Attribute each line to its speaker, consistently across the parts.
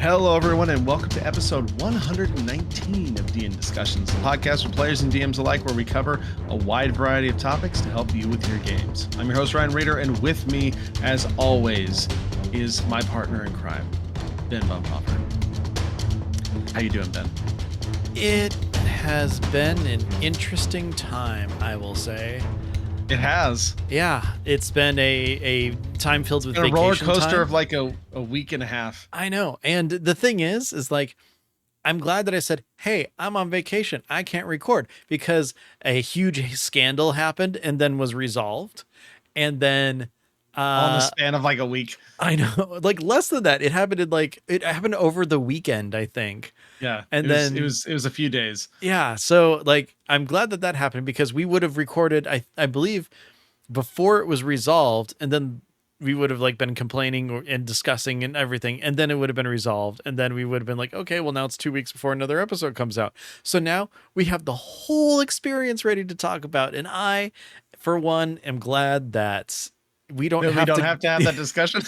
Speaker 1: Hello, everyone, and welcome to episode 119 of D&D Discussions, the podcast for players and DMs alike, where we cover a wide variety of topics to help you with your games. I'm your host, Ryan Reeder, and with me, as always, is my partner in crime, Ben Bumhoffer. How you doing, Ben?
Speaker 2: It has been an interesting time, I will say.
Speaker 1: It has.
Speaker 2: Yeah, it's been a time filled with vacation
Speaker 1: a roller coaster
Speaker 2: time.
Speaker 1: of like a week and a half.
Speaker 2: I know. And the thing is like, I'm glad that I said, hey, I'm on vacation. I can't record, because a huge scandal happened and then was resolved. And then
Speaker 1: on the span of like a week.
Speaker 2: I know, like less than that. It happened over the weekend, I think.
Speaker 1: Yeah.
Speaker 2: And
Speaker 1: it was a few days.
Speaker 2: Yeah. So like, I'm glad that happened, because we would have recorded, I believe, before it was resolved, and then we would have like been complaining and discussing and everything, and then it would have been resolved, and then we would have been like, okay, well, now it's 2 weeks before another episode comes out, so now we have the whole experience ready to talk about. And I, for one, am glad that we don't have to
Speaker 1: have that discussion.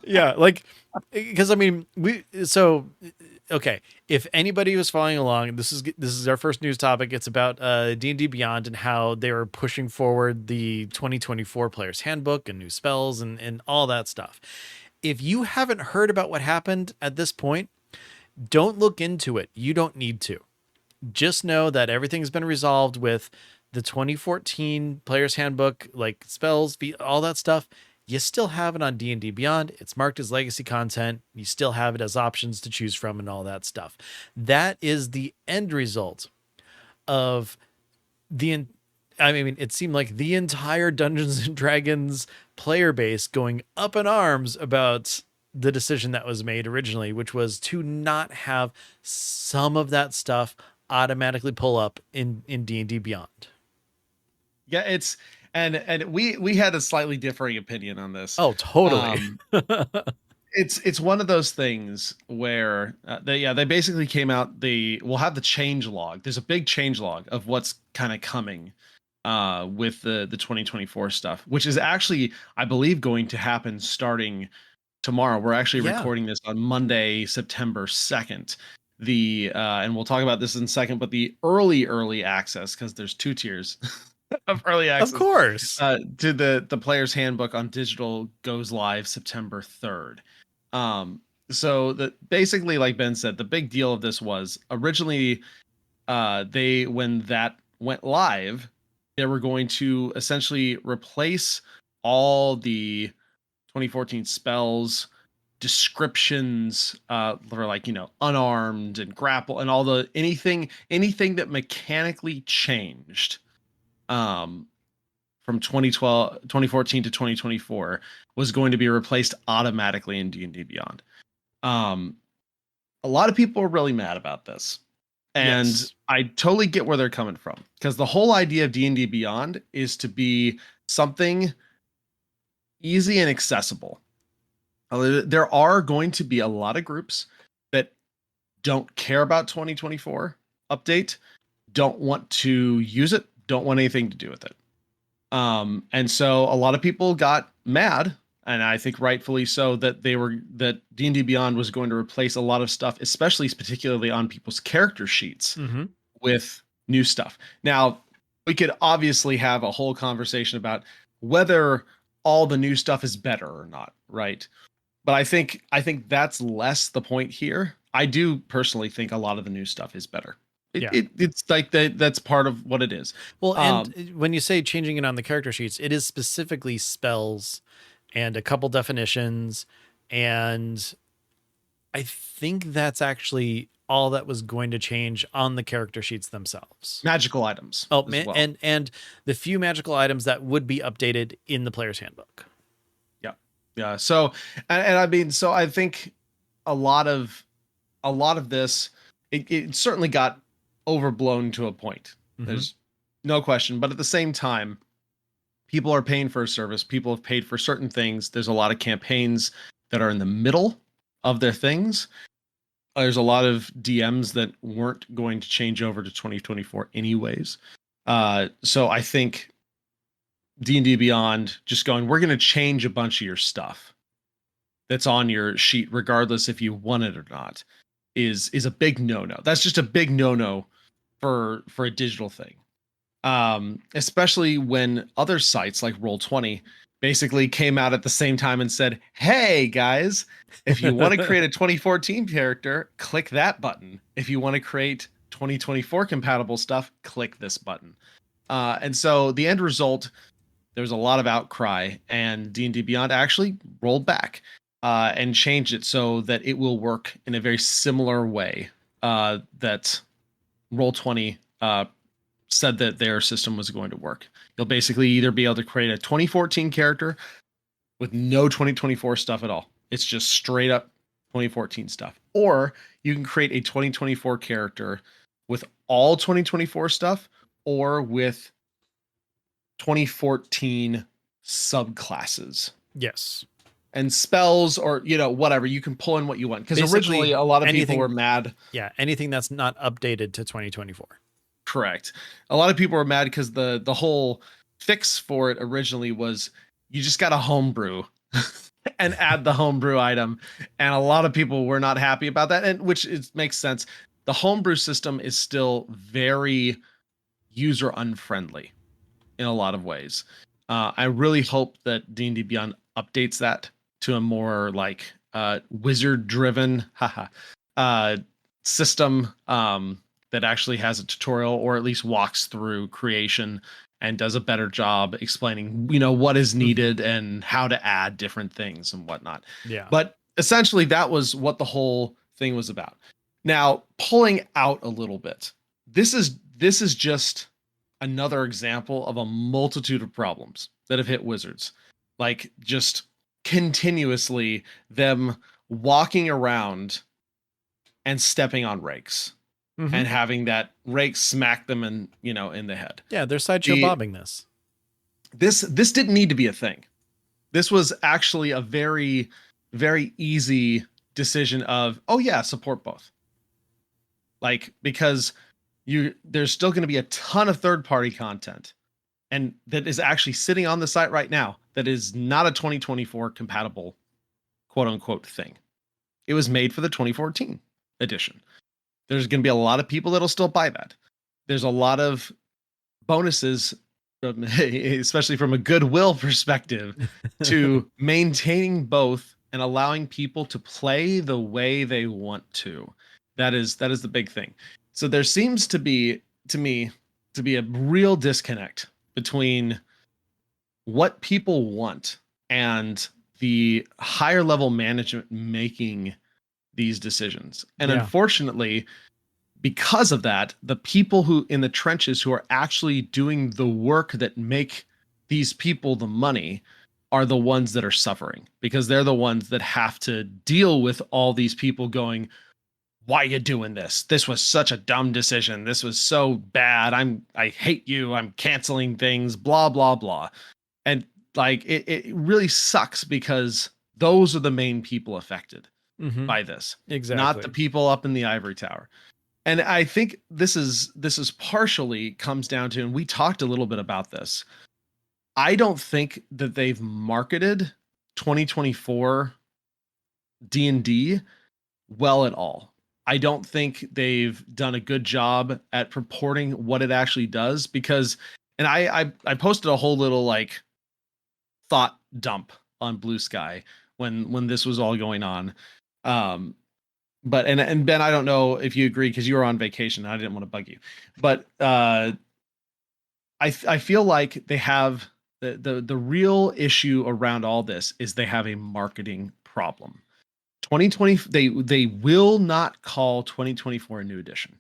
Speaker 2: yeah, like, because I mean, okay, if anybody was following along, this is our first news topic. It's about D&D Beyond and how they were pushing forward the 2024 Player's Handbook and new spells and all that stuff. If you haven't heard about what happened at this point, don't look into it. You don't need to. Just know that everything's been resolved with the 2014 Player's Handbook, like spells, all that stuff. You still have it on D&D Beyond. It's marked as legacy content. You still have it as options to choose from and all that stuff. That is the end result of it seemed like the entire Dungeons and Dragons player base going up in arms about the decision that was made originally, which was to not have some of that stuff automatically pull up in D&D Beyond.
Speaker 1: Yeah, And we had a slightly differing opinion on this.
Speaker 2: Oh, totally.
Speaker 1: It's one of those things where they basically came out. We'll have the change log. There's a big change log of what's kind of coming with the 2024 stuff, which is actually, I believe, going to happen starting tomorrow. We're actually recording this on Monday, September 2nd. And we'll talk about this in a second, but the early access, because there's 2 tiers. Of early access,
Speaker 2: of course,
Speaker 1: to the Player's Handbook on digital goes live September 3rd. So that basically, like Ben said, the big deal of this was originally, when that went live, they were going to essentially replace all the 2014 spells, descriptions for, like, unarmed and grapple and all anything that mechanically changed from 2014 to 2024 was going to be replaced automatically in D&D Beyond. A lot of people are really mad about this, and yes, I totally get where they're coming from, because the whole idea of D&D Beyond is to be something easy and accessible. There are going to be a lot of groups that don't care about 2024 update, don't want to use it, don't want anything to do with it. And so a lot of people got mad, and I think rightfully so, that D&D Beyond was going to replace a lot of stuff, particularly on people's character sheets, with new stuff. Now, we could obviously have a whole conversation about whether all the new stuff is better or not, right? But I think that's less the point here. I do personally think a lot of the new stuff is better. It's like that's part of what it is.
Speaker 2: Well, and when you say changing it on the character sheets, it is specifically spells and a couple definitions, and I think that's actually all that was going to change on the character sheets themselves.
Speaker 1: Magical items.
Speaker 2: Oh, man, well. and the few magical items that would be updated in the Player's Handbook.
Speaker 1: Yeah. So, and I mean, so I think a lot of this, it certainly got overblown to a point. There's no question, but at the same time, people are paying for a service. People have paid for certain things. There's a lot of campaigns that are in the middle of their things. There's a lot of DMs that weren't going to change over to 2024 anyways. So I think D&D Beyond just going, we're going to change a bunch of your stuff, that's on your sheet, regardless if you won it or not, is a big no-no. That's just a big no-no for a digital thing. Especially when other sites like Roll20 basically came out at the same time and said, "Hey guys, if you want to create a 2014 character, click that button. If you want to create 2024 compatible stuff, click this button." And so the end result, there's a lot of outcry, and D&D Beyond actually rolled back and changed it so that it will work in a very similar way that Roll20 said that their system was going to work. You'll basically either be able to create a 2014 character with no 2024 stuff at all. It's just straight up 2014 stuff. Or you can create a 2024 character with all 2024 stuff or with 2014 subclasses.
Speaker 2: Yes.
Speaker 1: And spells or, whatever. You can pull in what you want. Because originally a lot of people were mad.
Speaker 2: Yeah, anything that's not updated to 2024.
Speaker 1: Correct. A lot of people were mad because the whole fix for it originally was you just got to homebrew and add the homebrew item. And a lot of people were not happy about that, and which makes sense. The homebrew system is still very user unfriendly in a lot of ways. I really hope that D&D Beyond updates that to a more like wizard driven system that actually has a tutorial or at least walks through creation and does a better job explaining, what is needed and how to add different things and whatnot.
Speaker 2: Yeah.
Speaker 1: But essentially that was what the whole thing was about. Now, pulling out a little bit, this is just another example of a multitude of problems that have hit Wizards. Like just continuously them walking around and stepping on rakes. Mm-hmm. And having that rake smack them in the head.
Speaker 2: Yeah, they're sideshow bobbing this.
Speaker 1: This didn't need to be a thing. This was actually a very, very easy decision of, oh yeah, support both. Like, because there's still going to be a ton of third-party content, and that is actually sitting on the site right now that is not a 2024 compatible quote unquote thing. It was made for the 2014 edition. There's going to be a lot of people that'll still buy that. There's a lot of bonuses, especially from a goodwill perspective, to maintaining both and allowing people to play the way they want to. That is the big thing. So there seems to be, to me, to be a real disconnect between what people want and the higher level management making these decisions. And unfortunately, because of that, the people who in the trenches who are actually doing the work that make these people the money are the ones that are suffering, because they're the ones that have to deal with all these people going, "Why are you doing this? This was such a dumb decision. This was so bad. I hate you. I'm canceling things, blah, blah, blah." And like, it really sucks because those are the main people affected by this.
Speaker 2: Exactly.
Speaker 1: Not the people up in the ivory tower. And I think this is partially comes down to, and we talked a little bit about this. I don't think that they've marketed 2024 D&D well at all. I don't think they've done a good job at purporting what it actually does, because, and I posted a whole little like thought dump on Blue Sky when this was all going on. But and Ben, I don't know if you agree because you were on vacation. I didn't want to bug you, but I feel like they have the real issue around all this is they have a marketing problem. 2020, they will not call 2024 a new edition,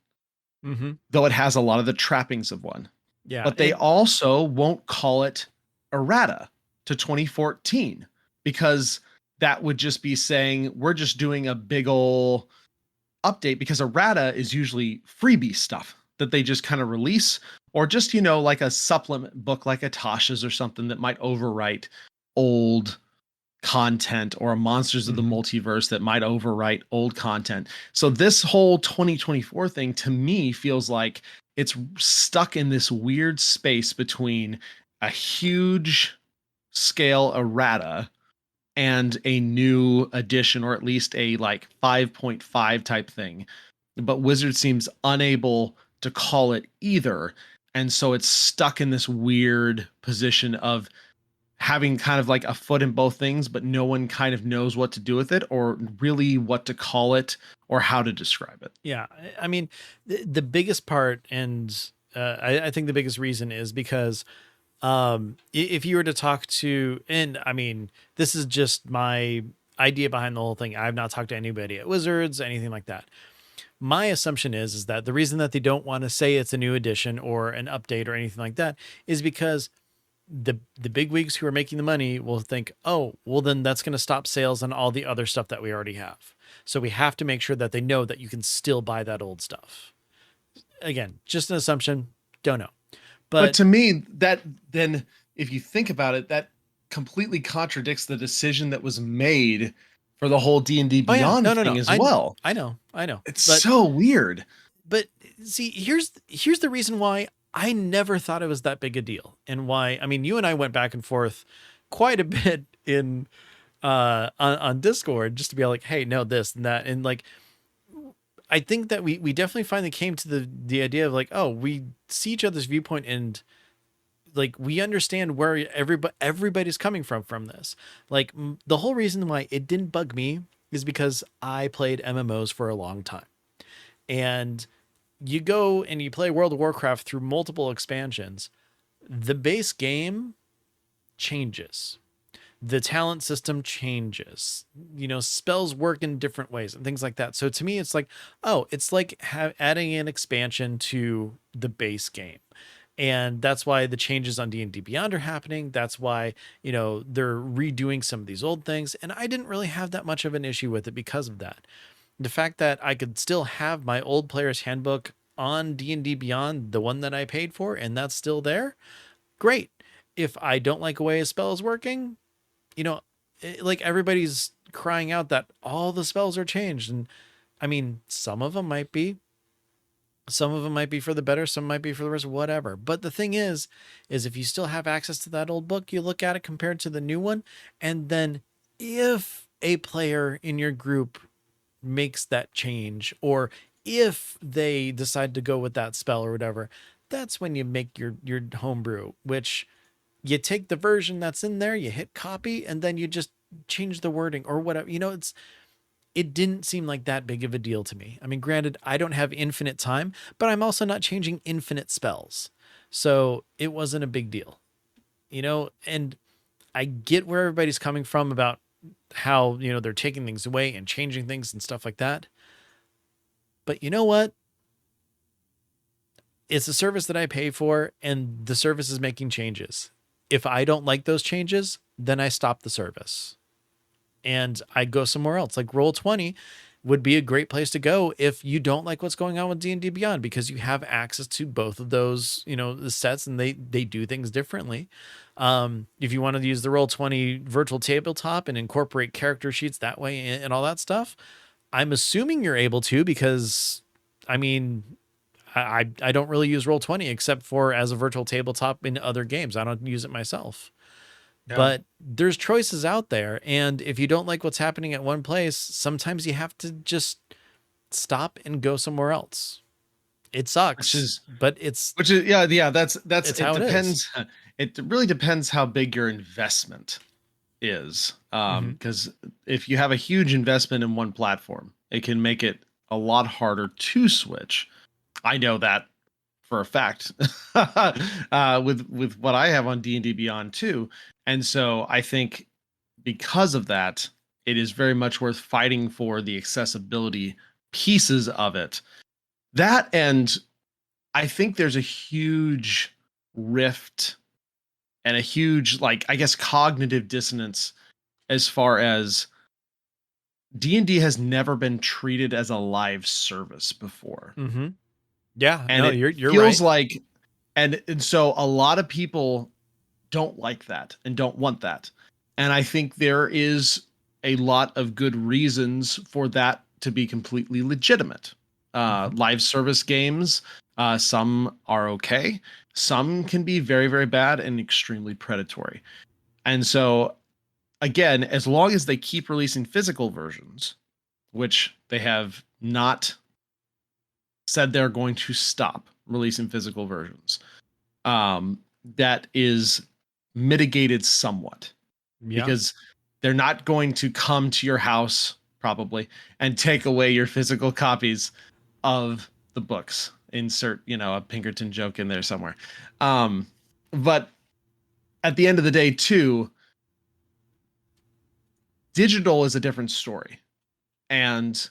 Speaker 1: though it has a lot of the trappings of one.
Speaker 2: Yeah,
Speaker 1: but they also won't call it errata to 2014, because that would just be saying we're just doing a big ol' update, because errata is usually freebie stuff that they just kind of release, or just, like a supplement book like a Tasha's or something that might overwrite old content, or a Monsters of the Multiverse that might overwrite old content. So this whole 2024 thing to me feels like it's stuck in this weird space between a huge scale errata and a new edition, or at least a like 5.5 type thing. But Wizard seems unable to call it either. And so it's stuck in this weird position of having kind of like a foot in both things, but no one kind of knows what to do with it or really what to call it or how to describe it.
Speaker 2: Yeah. I mean, the biggest part, and I think the biggest reason is because if you were to talk to, and I mean, this is just my idea behind the whole thing. I've not talked to anybody at Wizards, anything like that. My assumption is that the reason that they don't want to say it's a new edition or an update or anything like that is because the big wigs who are making the money will think, oh, well, then that's going to stop sales on all the other stuff that we already have. So we have to make sure that they know that you can still buy that old stuff. Again, just an assumption. Don't know.
Speaker 1: But to me, that then, if you think about it, that completely contradicts the decision that was made for the whole D&D Beyond thing as well.
Speaker 2: I know.
Speaker 1: It's so weird.
Speaker 2: But see, here's the reason why I never thought it was that big a deal, and why, I mean, you and I went back and forth quite a bit in on Discord just to be like, hey, no, this and that. And like, I think that we definitely finally came to the idea of like, oh, we see each other's viewpoint, and like we understand where everybody's coming from this. Like the whole reason why it didn't bug me is because I played MMOs for a long time. And you go and you play World of Warcraft through multiple expansions, the base game changes. The talent system changes, spells work in different ways and things like that. So to me, it's like, oh, it's like adding an expansion to the base game. And that's why the changes on D&D Beyond are happening. That's why, they're redoing some of these old things. And I didn't really have that much of an issue with it because of that. The fact that I could still have my old player's handbook on D&D Beyond, the one that I paid for, and that's still there, great. If I don't like the way a spell is working, like everybody's crying out that all the spells are changed. And I mean, some of them might be for the better, some might be for the worse, whatever. But the thing is if you still have access to that old book, you look at it compared to the new one. And then if a player in your group makes that change, or if they decide to go with that spell or whatever, that's when you make your homebrew, which you take the version that's in there, you hit copy, and then you just change the wording or whatever. It didn't seem like that big of a deal to me. I mean, granted, I don't have infinite time, but I'm also not changing infinite spells. So it wasn't a big deal, and I get where everybody's coming from about how, they're taking things away and changing things and stuff like that. But you know what? It's a service that I pay for, and the service is making changes. If I don't like those changes, then I stop the service and I go somewhere else. Like Roll20 would be a great place to go if you don't like what's going on with D&D Beyond, because you have access to both of those, the sets, and they do things differently. If you want to use the Roll20 virtual tabletop and incorporate character sheets that way and all that stuff, I'm assuming you're able to, because I mean, I don't really use Roll20 except for as a virtual tabletop in other games. I don't use it myself. Yeah. But there's choices out there. And if you don't like what's happening at one place, sometimes you have to just stop and go somewhere else. It sucks, that's it
Speaker 1: depends. It really depends how big your investment is. Because if you have a huge investment in one platform, it can make it a lot harder to switch. I know that for a fact with what I have on D&D Beyond too. And so I think because of that, it is very much worth fighting for the accessibility pieces of it. That, and I think there's a huge rift and a huge, I guess, cognitive dissonance as far as D&D has never been treated as a live service before.
Speaker 2: Mm-hmm. Yeah,
Speaker 1: and
Speaker 2: you're
Speaker 1: feels
Speaker 2: right.
Speaker 1: like, and so a lot of people don't like that and don't want that. And I think there is a lot of good reasons for that to be completely legitimate. Live service games, some are okay. Some can be very, very bad and extremely predatory. And so again, as long as they keep releasing physical versions, which they have not said they're going to stop releasing physical versions, that is mitigated somewhat
Speaker 2: Yeah.
Speaker 1: because they're not going to come to your house probably and take away your physical copies of the books. Insert, a Pinkerton joke in there somewhere. But at the end of the day, too, digital is a different story. And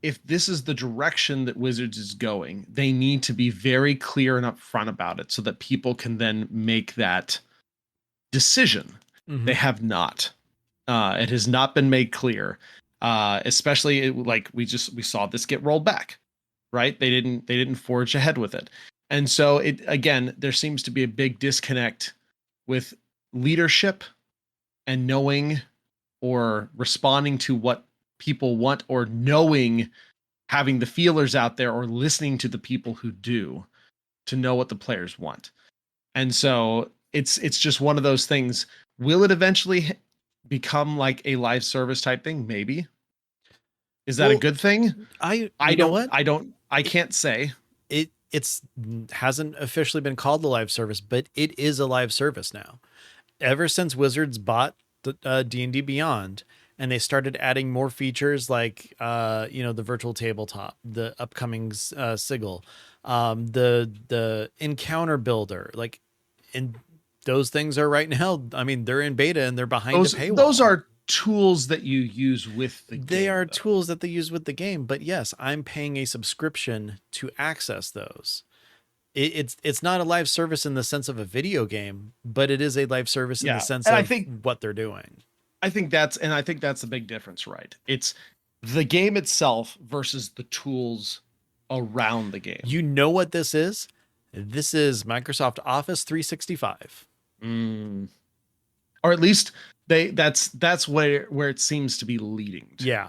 Speaker 1: if this is the direction that Wizards is going, they need to be very clear and upfront about it so that people can then make that decision.
Speaker 2: Mm-hmm.
Speaker 1: They have not. It has not been made clear. Especially like we saw this get rolled back, right? They didn't forge ahead with it. And so there seems to be a big disconnect with leadership and knowing or responding to what people want, or knowing, having the feelers out there, or listening to the people who do to know what the players want. And so it's just one of those things. Will it eventually become like a live service type thing? Maybe. Is that a good thing?
Speaker 2: I
Speaker 1: can't say.
Speaker 2: It's hasn't officially been called a live service, but it is a live service now. Ever since Wizards bought the D&D Beyond, and they started adding more features like the virtual tabletop, the upcoming sigil, the encounter builder, like, and those things are right now, I mean, they're in beta and they're behind the paywall.
Speaker 1: Those are tools that you use with the game.
Speaker 2: They are tools that they use with the game, but yes, I'm paying a subscription to access those. It's not a live service in the sense of a video game, but it is a live service in the sense of what they're doing.
Speaker 1: I think that's the big difference, right? It's the game itself versus the tools around the game.
Speaker 2: You know what this is? This is Microsoft Office 365.
Speaker 1: Or at least that's where it seems to be leading to.
Speaker 2: Yeah.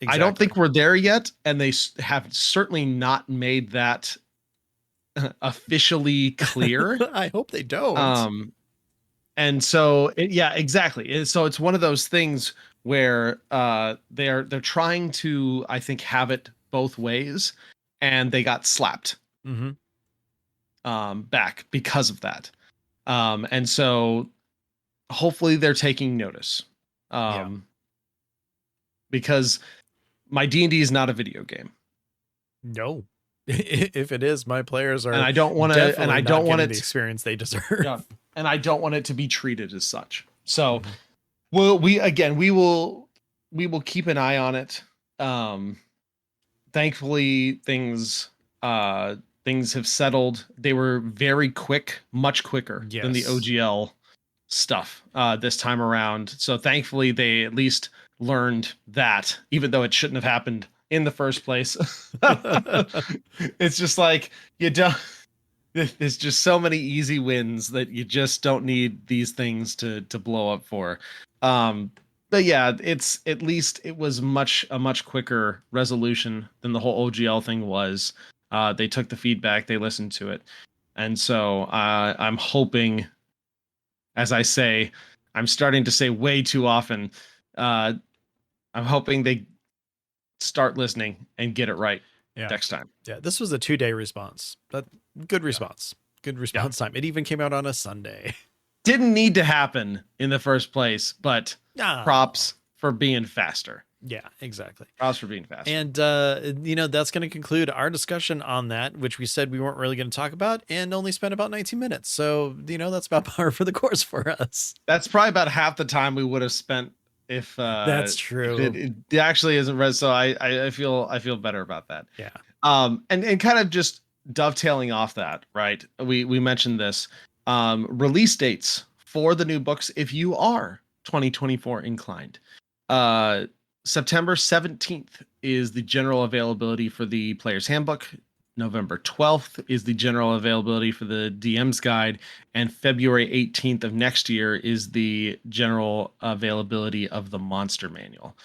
Speaker 2: Exactly.
Speaker 1: I don't think we're there yet, and they have certainly not made that officially clear.
Speaker 2: I hope they don't.
Speaker 1: And so exactly. And so it's one of those things where they're trying to, I think, have it both ways, and they got slapped back because of that. And so hopefully they're taking notice. Because my D&D is not a video game.
Speaker 2: No. If it is, my players are,
Speaker 1: and I don't want to, and I don't want it
Speaker 2: the experience they deserve.
Speaker 1: Yeah, and I don't want it to be treated as such. So, we will keep an eye on it. Thankfully, things have settled. They were very quick, much quicker than the OGL stuff this time around. So thankfully, they at least learned that, even though it shouldn't have happened in the first place. It's just like, there's just so many easy wins that you just don't need these things to blow up for. But yeah, it's, at least it was a much quicker resolution than the whole OGL thing was. They took the feedback, they listened to it. And so I'm hoping, as I say, I'm starting to say way too often, I'm hoping they start listening and get it right next time.
Speaker 2: Yeah, this was a 2-day response. But good response. Good response time. It even came out on a Sunday.
Speaker 1: Didn't need to happen in the first place, but props for being faster.
Speaker 2: Yeah, exactly.
Speaker 1: Props for being faster.
Speaker 2: And, that's going to conclude our discussion on that, which we said we weren't really going to talk about, and only spent about 19 minutes. So, that's about par for the course for us. That's
Speaker 1: probably about half the time we would have spent if
Speaker 2: that's true.
Speaker 1: It actually isn't red. So I feel better about that.
Speaker 2: Yeah.
Speaker 1: And kind of just dovetailing off that, right? We mentioned this, release dates for the new books, if you are 2024 inclined. September 17th is the general availability for the Player's Handbook. November 12th is the general availability for the DM's Guide, and February 18th of next year is the general availability of the Monster Manual.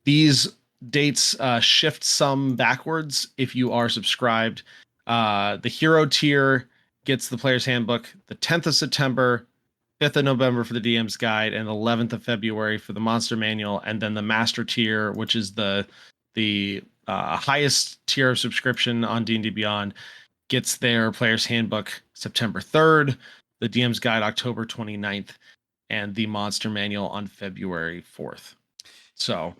Speaker 1: These dates shift some backwards if you are subscribed. The Hero tier gets the Player's Handbook the 10th of September. 5th of November for the DM's Guide, and 11th of February for the Monster Manual, and then the Master tier, which is the highest tier of subscription on D&D Beyond, gets their Player's Handbook September 3rd, the DM's Guide October 29th, and the Monster Manual on February 4th. So,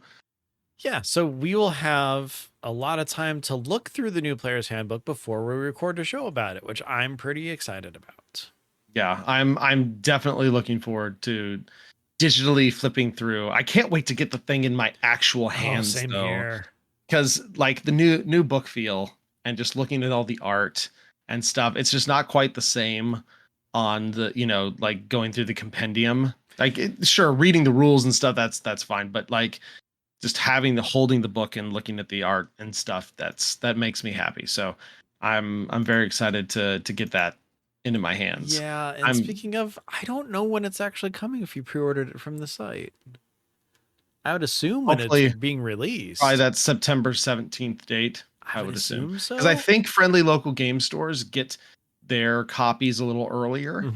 Speaker 2: yeah, so we will have a lot of time to look through the new Player's Handbook before we record a show about it, which I'm pretty excited about.
Speaker 1: yeah, I'm definitely looking forward to digitally flipping through. I can't wait to get the thing in my actual hands,
Speaker 2: same
Speaker 1: though,
Speaker 2: here.
Speaker 1: because like the new book feel and just looking at all the art and stuff, it's just not quite the same on the, like going through the compendium. Like, sure, reading the rules and stuff, that's fine, but like just holding the book and looking at the art and stuff, that makes me happy. So I'm very excited to get that into my hands.
Speaker 2: Yeah, and speaking of, I don't know when it's actually coming if you pre-ordered it from the site. I would assume when
Speaker 1: Hopefully
Speaker 2: it's being released.
Speaker 1: probably that September 17th date.
Speaker 2: I would assume so.
Speaker 1: Because I think friendly local game stores get their copies a little earlier,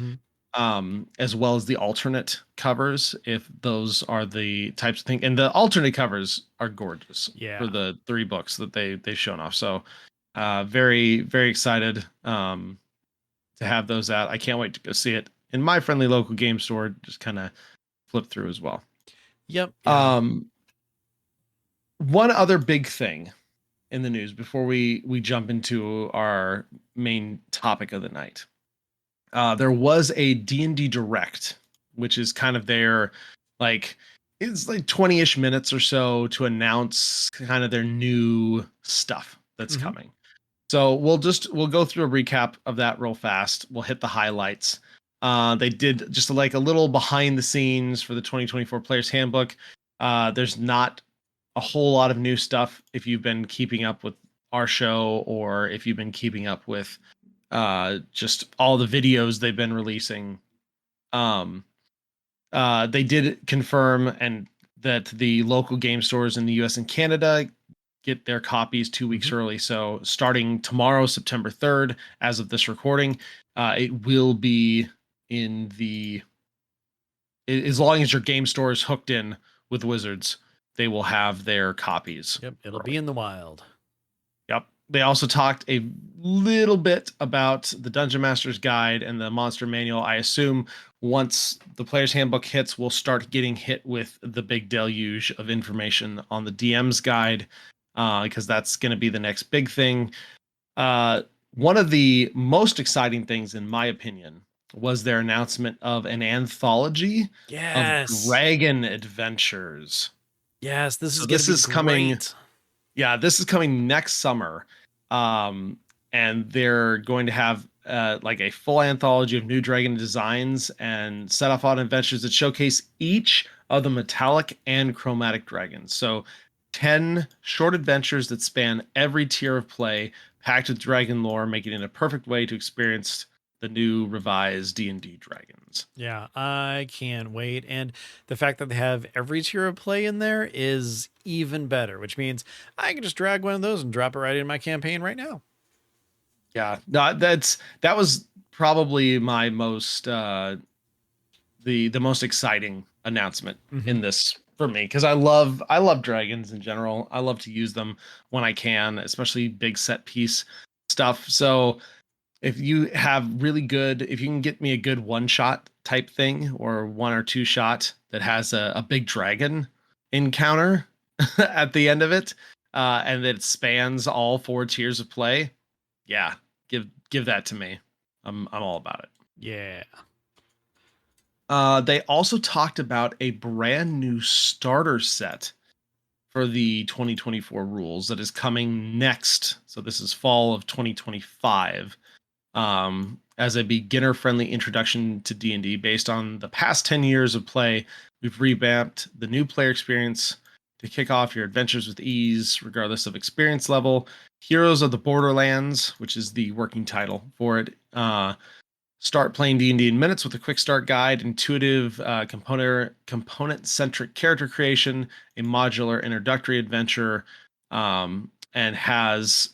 Speaker 1: as well as the alternate covers, if those are the types of things. And the alternate covers are gorgeous for the 3 books that they've shown off. So very, very excited to have those out. I can't wait to go see it in my friendly local game store, just kind of flip through as well.
Speaker 2: Yep. Yeah.
Speaker 1: One other big thing in the news before we jump into our main topic of the night. There was a D&D Direct, which is kind of their, like, it's like 20-ish minutes or so to announce kind of their new stuff that's coming. So we'll go through a recap of that real fast. We'll hit the highlights. They did just like a little behind the scenes for the 2024 Player's Handbook. There's not a whole lot of new stuff if you've been keeping up with our show, or if you've been keeping up with just all the videos they've been releasing. They did confirm and that the local game stores in the US and Canada get their copies 2 weeks early. So starting tomorrow, September 3rd, as of this recording, it will be in as long as your game store is hooked in with Wizards, they will have their copies.
Speaker 2: Yep, it'll be in the wild.
Speaker 1: Yep. They also talked a little bit about the Dungeon Master's Guide and the Monster Manual. I assume once the Player's Handbook hits, we'll start getting hit with the big deluge of information on the DM's Guide, because that's going to be the next big thing. One of the most exciting things, in my opinion, was their announcement of an anthology of dragon adventures.
Speaker 2: Yes, this is
Speaker 1: coming. Yeah, this is coming next summer. And they're going to have like a full anthology of new dragon designs and set off on adventures that showcase each of the metallic and chromatic dragons. So 10 short adventures that span every tier of play, packed with dragon lore, making it a perfect way to experience the new revised D&D dragons.
Speaker 2: Yeah, I can't wait. And the fact that they have every tier of play in there is even better, which means I can just drag one of those and drop it right in my campaign right now.
Speaker 1: Yeah, no, that was probably my most the most exciting announcement in this for me, because I love dragons in general. I love to use them when I can, especially big set piece stuff. So if you can get me a good one shot type thing, or 1 or 2 shot that has a big dragon encounter at the end of it, and that spans all 4 tiers of play, yeah, give that to me. I'm all about it.
Speaker 2: Yeah.
Speaker 1: They also talked about a brand new starter set for the 2024 rules that is coming next. So this is fall of 2025. As a beginner-friendly introduction to D&D based on the past 10 years of play, we've revamped the new player experience to kick off your adventures with ease, regardless of experience level. Heroes of the Borderlands, which is the working title for it. Start playing D&D in minutes with a quick start guide, intuitive component-centric character creation, a modular introductory adventure, and has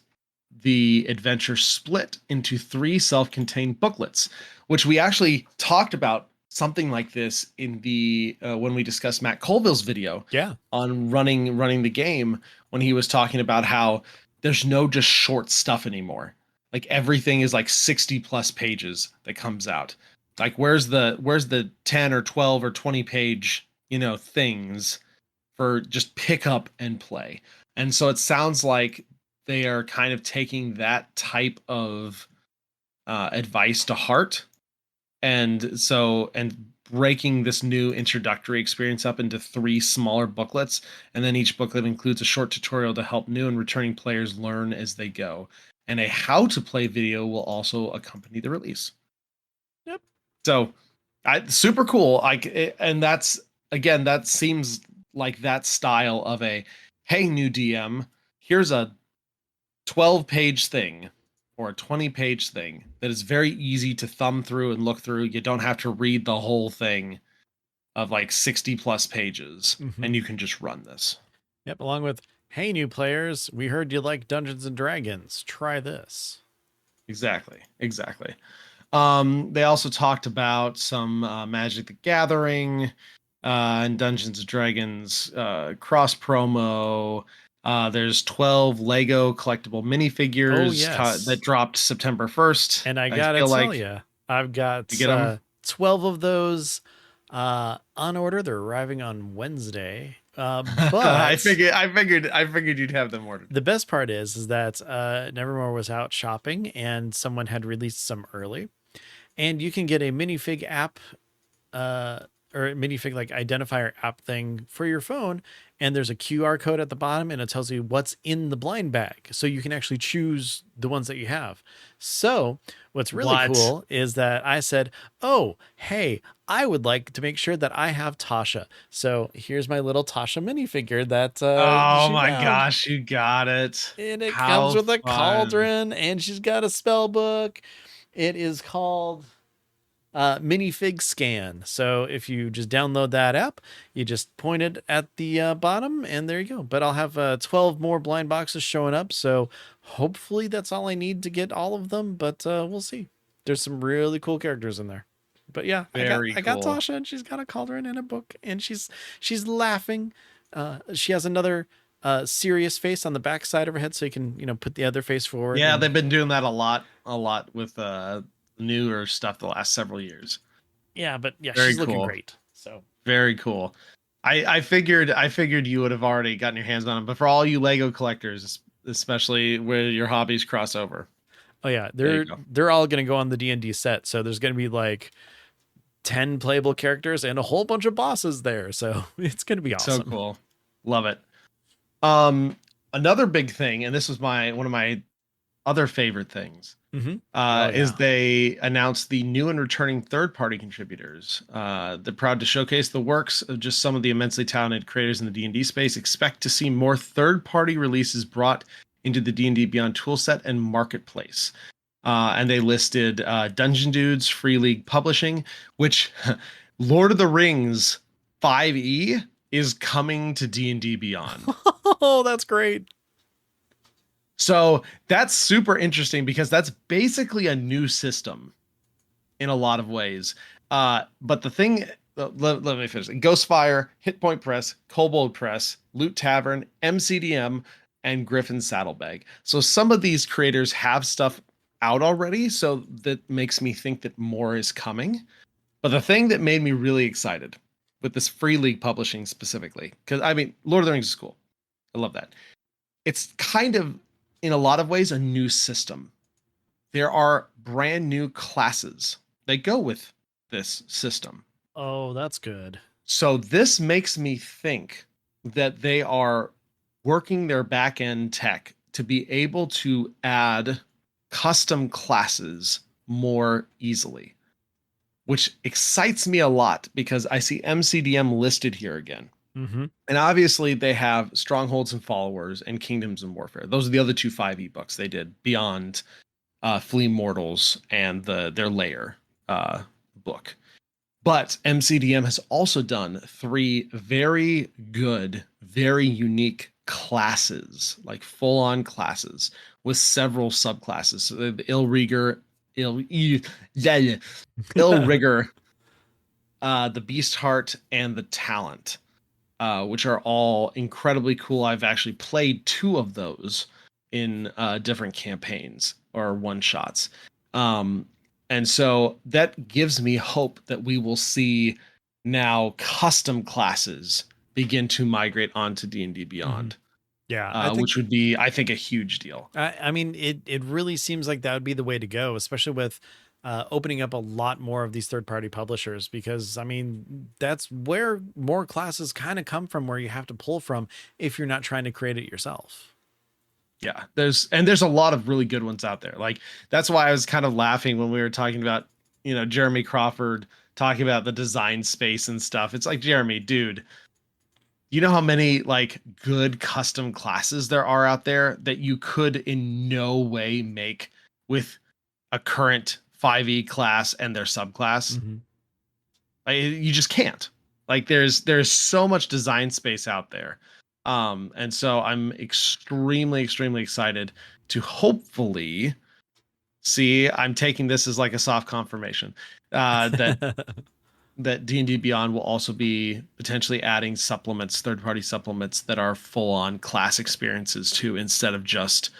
Speaker 1: the adventure split into 3 self-contained booklets, which we actually talked about something like this in the when we discussed Matt Colville's video
Speaker 2: Yeah.
Speaker 1: on running the game, when he was talking about how there's no just short stuff anymore. Like everything is like 60 plus pages that comes out. Like where's the 10 or 12 or 20 page, things for just pick up and play. And so it sounds like they are kind of taking that type of advice to heart, and breaking this new introductory experience up into 3 smaller booklets, and then each booklet includes a short tutorial to help new and returning players learn as they go, and a how to play video will also accompany the release.
Speaker 2: Yep.
Speaker 1: So super cool. And that's, again, that seems like that style of a, hey, new DM, here's a 12-page thing or a 20-page thing that is very easy to thumb through and look through. You don't have to read the whole thing of like 60 plus pages, and you can just run this.
Speaker 2: Yep. Along with, hey, new players, we heard you like Dungeons and Dragons. Try this.
Speaker 1: Exactly. They also talked about some Magic the Gathering and Dungeons and Dragons cross promo. There's 12 Lego collectible minifigures that dropped September 1st.
Speaker 2: And I gotta tell you, I've got 12 of those on order. They're arriving on Wednesday. But
Speaker 1: I figured you'd have them ordered.
Speaker 2: The best part is that Nevermore was out shopping and someone had released some early. And you can get a minifig app or a minifig like identifier app thing for your phone. And there's a QR code at the bottom and it tells you what's in the blind bag. So you can actually choose the ones that you have. So what's really cool is that I said, oh, hey, I would like to make sure that I have Tasha. So here's my little Tasha minifigure that
Speaker 1: oh my gosh, you got it.
Speaker 2: And it comes with a cauldron and she's got a spell book. It is called Minifig Scan. So if you just download that app, you just point it at the bottom and there you go. But I'll have 12 more blind boxes showing up. So hopefully that's all I need to get all of them, but we'll see. There's some really cool characters in there. But yeah, I got Tasha and she's got a cauldron and a book and she's laughing. She has another serious face on the back side of her head so you can, put the other face forward.
Speaker 1: Yeah, they've been doing that a lot with newer stuff the last several years.
Speaker 2: Yeah, but yeah, she's looking great. So
Speaker 1: very cool. I figured you would have already gotten your hands on them, but for all you Lego collectors, especially where your hobbies cross over.
Speaker 2: Oh yeah, they're all going to go on the D&D set. So there's going to be like 10 playable characters and a whole bunch of bosses there. So it's going to be awesome.
Speaker 1: So cool. Love it. Another big thing, and this was one of my other favorite things, is they announced the new and returning third-party contributors. They're proud to showcase the works of just some of the immensely talented creators in the D&D space. Expect to see more third-party releases brought into the D&D Beyond toolset and marketplace. And they listed Dungeon Dudes, Free League Publishing, which Lord of the Rings 5e is coming to D&D Beyond.
Speaker 2: Oh, that's great.
Speaker 1: So that's super interesting because that's basically a new system in a lot of ways. But the thing, let me finish. Ghostfire, Hit Point Press, Kobold Press, Loot Tavern, MCDM, and Griffin Saddlebag. So some of these creators have stuff out already, so that makes me think that more is coming. But the thing that made me really excited with this Free League Publishing specifically, because I mean, Lord of the Rings is cool. I love that. It's kind of, in a lot of ways, a new system. There are brand new classes that go with this system.
Speaker 2: Oh, that's good.
Speaker 1: So this makes me think that they are working their back end tech to be able to add custom classes more easily, which excites me a lot because I see MCDM listed here again.
Speaker 2: Mm-hmm.
Speaker 1: And obviously they have Strongholds and Followers and Kingdoms and Warfare. Those are the other 2 5e books they did beyond Flee Mortals and their Lair book. But MCDM has also done 3 very good, very unique classes, like full-on classes with several subclasses. So the Illrigger, the Beast Heart, and the Talent, which are all incredibly cool. I've actually played two of those in different campaigns or one shots. And so that gives me hope that we will see now custom classes begin to migrate onto D&D Beyond.
Speaker 2: Yeah, I think,
Speaker 1: which would be, I think, a huge deal.
Speaker 2: I mean, it really seems like that would be the way to go, especially with opening up a lot more of these third-party publishers, because I mean, that's where more classes kind of come from, where you have to pull from if you're not trying to create it yourself.
Speaker 1: Yeah, there's a lot of really good ones out there. Like, that's why I was kind of laughing when we were talking about, Jeremy Crawford talking about the design space and stuff. It's like, Jeremy, dude, you know how many like good custom classes there are out there that you could in no way make with a current 5e class and their subclass? Like, you just can't. Like, there's so much design space out there. And so I'm extremely, extremely excited to hopefully see. I'm taking this as like a soft confirmation that that D&D Beyond will also be potentially adding supplements, third-party supplements that are full-on class experiences too, instead of just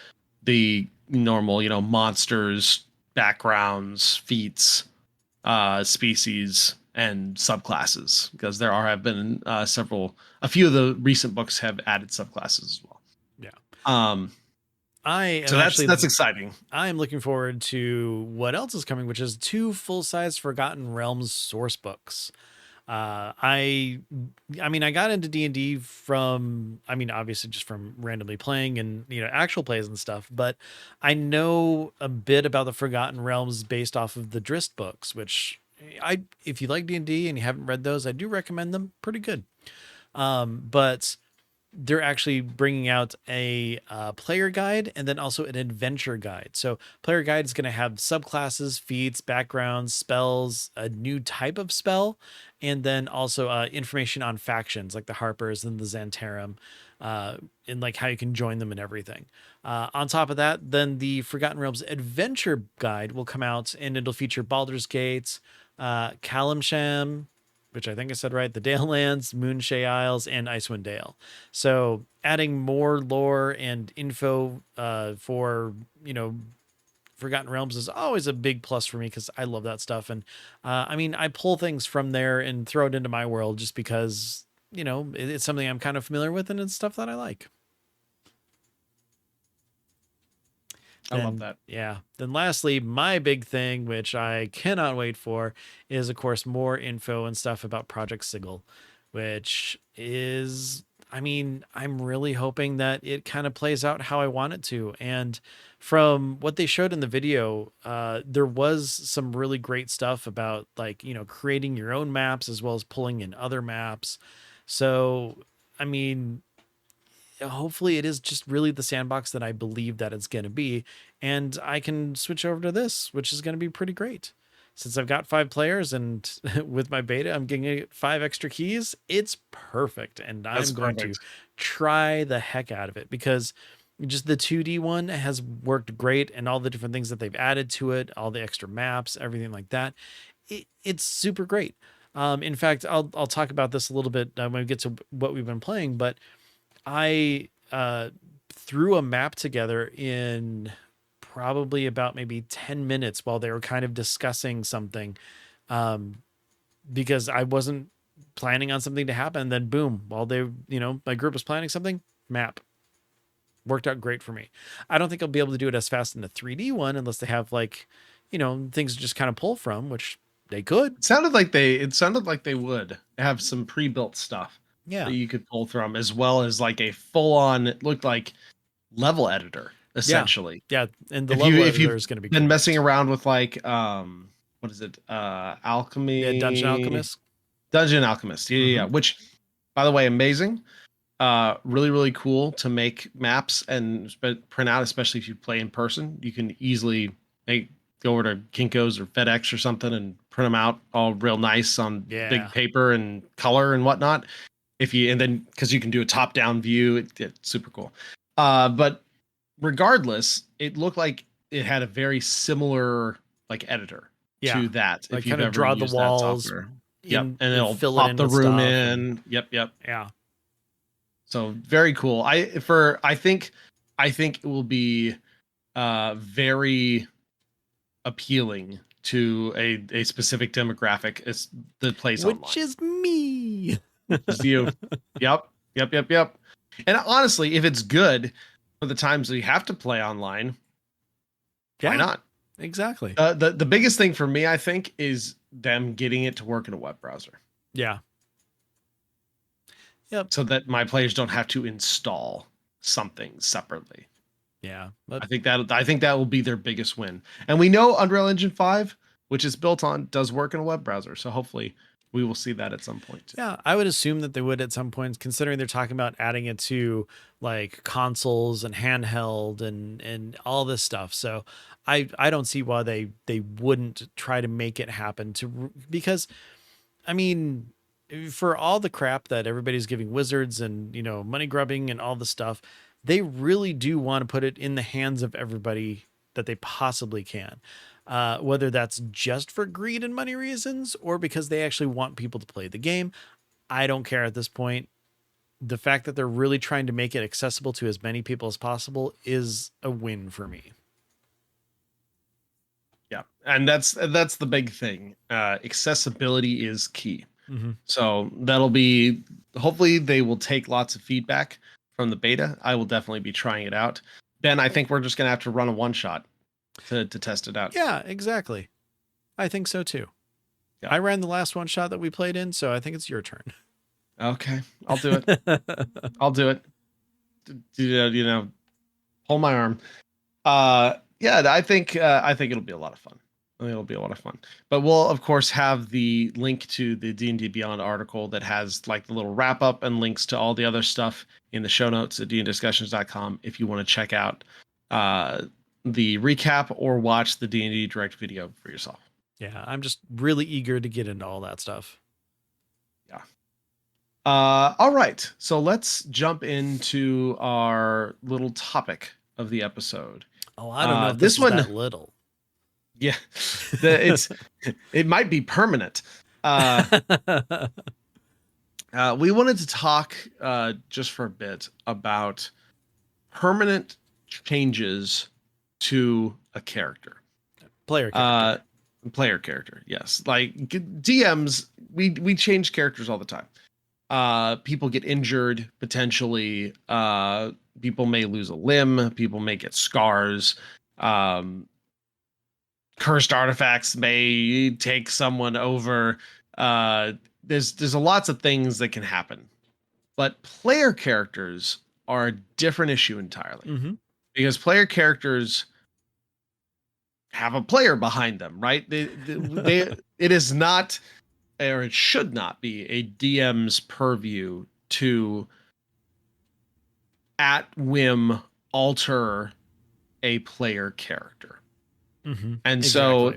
Speaker 1: the normal, monsters, backgrounds, feats, species, and subclasses. Because have been a few of the recent books have added subclasses as well.
Speaker 2: Yeah.
Speaker 1: So that's exciting.
Speaker 2: I am looking forward to what else is coming, which is 2 full-size Forgotten Realms source books. I mean, I got into D&D from, I mean, obviously just from randomly playing and, actual plays and stuff, but I know a bit about the Forgotten Realms based off of the Drist books, which if you like D&D and you haven't read those, I do recommend them. Pretty good. But they're actually bringing out a player guide and then also an adventure guide. So player guide is going to have subclasses, feats, backgrounds, spells, a new type of spell, and then also information on factions like the Harpers and the Xantarum, and like how you can join them and everything. On top of that, then the Forgotten Realms adventure guide will come out, and it'll feature Baldur's Gate, Calimsham, which I think I said right, the Dale Lands, Moonshae Isles, and Icewind Dale. So adding more lore and info for, Forgotten Realms is always a big plus for me, because I love that stuff. And I mean, I pull things from there and throw it into my world just because, it's something I'm kind of familiar with, and it's stuff that I like.
Speaker 1: I love that.
Speaker 2: Yeah. Then lastly, my big thing, which I cannot wait for, is of course more info and stuff about Project Sigil, which is, I mean, I'm really hoping that it kind of plays out how I want it to. And from what they showed in the video, there was some really great stuff about like, creating your own maps as well as pulling in other maps. So, I mean, hopefully it is just really the sandbox that I believe that it's going to be. And I can switch over to this, which is going to be pretty great. Since I've got 5 players and with my beta, I'm getting 5 extra keys. It's perfect. And I'm going to try the heck out of it, because just the 2D one has worked great, and all the different things that they've added to it, all the extra maps, everything like that. It's super great. In fact, I'll talk about this a little bit when we get to what we've been playing, but I threw a map together in probably about maybe 10 minutes while they were kind of discussing something, because I wasn't planning on something to happen. And then boom, while they, my group was planning something, map worked out great for me. I don't think I'll be able to do it as fast in the 3D one unless they have like, things to just kind of pull from, which they could.
Speaker 1: It sounded like they would have some pre-built stuff.
Speaker 2: Yeah,
Speaker 1: that you could pull from, as well as like a full-on, it looked like, level editor essentially.
Speaker 2: Yeah. And the level editor is going to be
Speaker 1: been messing around with like what is it, alchemy,
Speaker 2: Dungeon Alchemist.
Speaker 1: Yeah. Which, by the way, amazing, really, really cool to make maps and print out, especially if you play in person. You can easily go over to Kinko's or FedEx or something and print them out all real nice on big paper and color and whatnot. Because you can do a top-down view, it's super cool. But regardless, it looked like it had a very similar like editor to that.
Speaker 2: Like, if kind of draw the walls,
Speaker 1: Yep. And it'll
Speaker 2: fill it
Speaker 1: pop
Speaker 2: in
Speaker 1: the
Speaker 2: with
Speaker 1: room
Speaker 2: stuff
Speaker 1: in. Yep. Yep.
Speaker 2: yeah.
Speaker 1: So very cool. I think it will be very appealing to a specific demographic is that plays
Speaker 2: Which
Speaker 1: online.
Speaker 2: is me.
Speaker 1: Just you. Yep. Yep. Yep. Yep. And honestly, if it's good for the times that you have to play online, why not?
Speaker 2: Exactly.
Speaker 1: The biggest thing for me, I think, is them getting it to work in a web browser.
Speaker 2: Yeah. Yep.
Speaker 1: So that my players don't have to install something separately.
Speaker 2: Yeah.
Speaker 1: I think that will be their biggest win. And we know Unreal Engine 5, which is built on, does work in a web browser. So hopefully we will see that at some point too.
Speaker 2: Yeah, I would assume that they would at some point, considering they're talking about adding it to like consoles and handheld and all this stuff. So I don't see why they wouldn't try to make it happen because I mean, for all the crap that everybody's giving Wizards and, money grubbing and all the stuff, they really do want to put it in the hands of everybody that they possibly can. Whether that's just for greed and money reasons or because they actually want people to play the game, I don't care at this point. The fact that they're really trying to make it accessible to as many people as possible is a win for me.
Speaker 1: Yeah, and that's the big thing. Accessibility is key.
Speaker 2: Mm-hmm.
Speaker 1: So that'll be, hopefully they will take lots of feedback from the beta. I will definitely be trying it out. Ben, I think we're just gonna have to run a one shot to test it out.
Speaker 2: Yeah, exactly. I think so too. Yeah. I ran the last one shot that we played in, so I think it's your turn.
Speaker 1: Okay, I'll do it. I'll do it. Hold my arm. Yeah, I think it'll be a lot of fun. I think it'll be a lot of fun. But we'll of course have the link to the D&D Beyond article that has like the little wrap up and links to all the other stuff in the show notes at dndiscussions.com if you want to check out the recap or watch the D&D direct video for yourself.
Speaker 2: Yeah, I'm just really eager to get into all that stuff.
Speaker 1: Yeah. All right. So let's jump into our little topic of the episode.
Speaker 2: Oh, I don't know if this one that little.
Speaker 1: Yeah, it might be permanent. We wanted to talk just for a bit about permanent changes to a character.
Speaker 2: Player character.
Speaker 1: Player character, yes. Like DMs, we change characters all the time. People get injured potentially. People may lose a limb. People may get scars. Cursed artifacts may take someone over. There's lots of things that can happen, but player characters are a different issue entirely, because player characters have a player behind them, right? It is not, or it should not be, a DM's purview to at whim alter a player character. And so,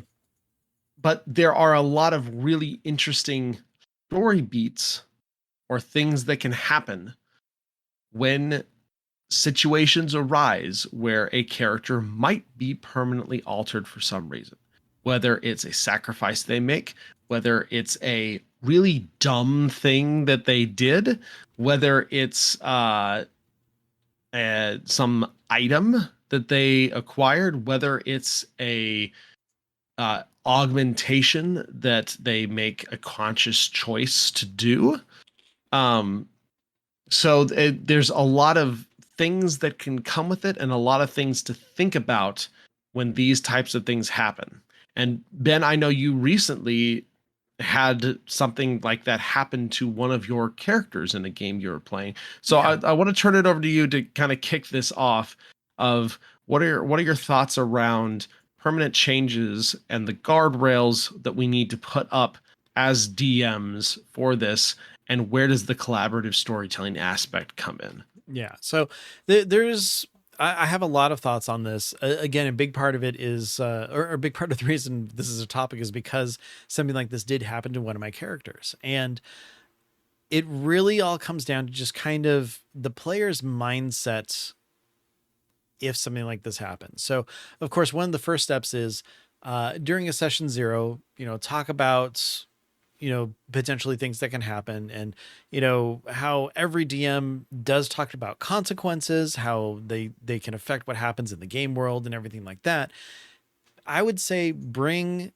Speaker 1: but there are a lot of really interesting story beats or things that can happen when situations arise where a character might be permanently altered for some reason, whether it's a sacrifice they make, whether it's a really dumb thing that they did, whether it's some item that they acquired, whether it's a augmentation that they make a conscious choice to do. So there's a lot of things that can come with it and a lot of things to think about when these types of things happen. And Ben, I know you recently had something like that happen to one of your characters in a game you were playing. So yeah. I want to turn it over to you to kind of kick this off of what are your thoughts around permanent changes and the guardrails that we need to put up as DMs for this, and where does the collaborative storytelling aspect come in?
Speaker 2: Yeah. So I have a lot of thoughts on this. Again, a big part of it is, or a big part of the reason this is a topic is because something like this did happen to one of my characters. And it really all comes down to just kind of the player's mindset if something like this happens. So, of course, one of the first steps is during a session 0, talk about potentially things that can happen, and how every DM does talk about consequences, how they can affect what happens in the game world and everything like that. I would say bring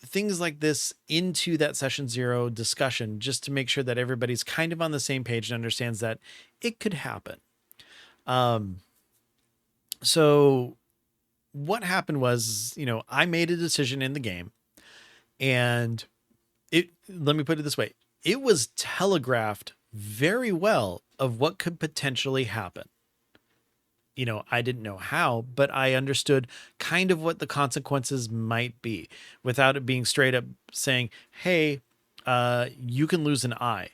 Speaker 2: things like this into that session 0 discussion, just to make sure that everybody's kind of on the same page and understands that it could happen. So what happened was, I made a decision in the game, and let me put it this way. It was telegraphed very well of what could potentially happen. I didn't know how, but I understood kind of what the consequences might be without it being straight up saying, hey, you can lose an eye.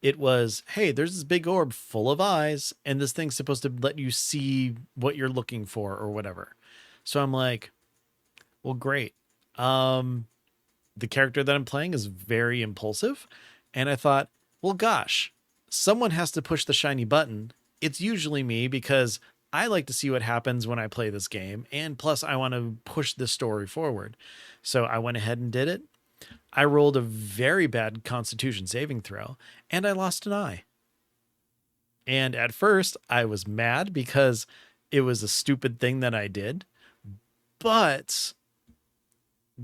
Speaker 2: It was, hey, there's this big orb full of eyes, and this thing's supposed to let you see what you're looking for or whatever. So I'm like, well, great. The character that I'm playing is very impulsive. And I thought, well, gosh, someone has to push the shiny button. It's usually me, because I like to see what happens when I play this game. And plus, I want to push the story forward. So I went ahead and did it. I rolled a very bad Constitution saving throw, and I lost an eye. And at first, I was mad because it was a stupid thing that I did. But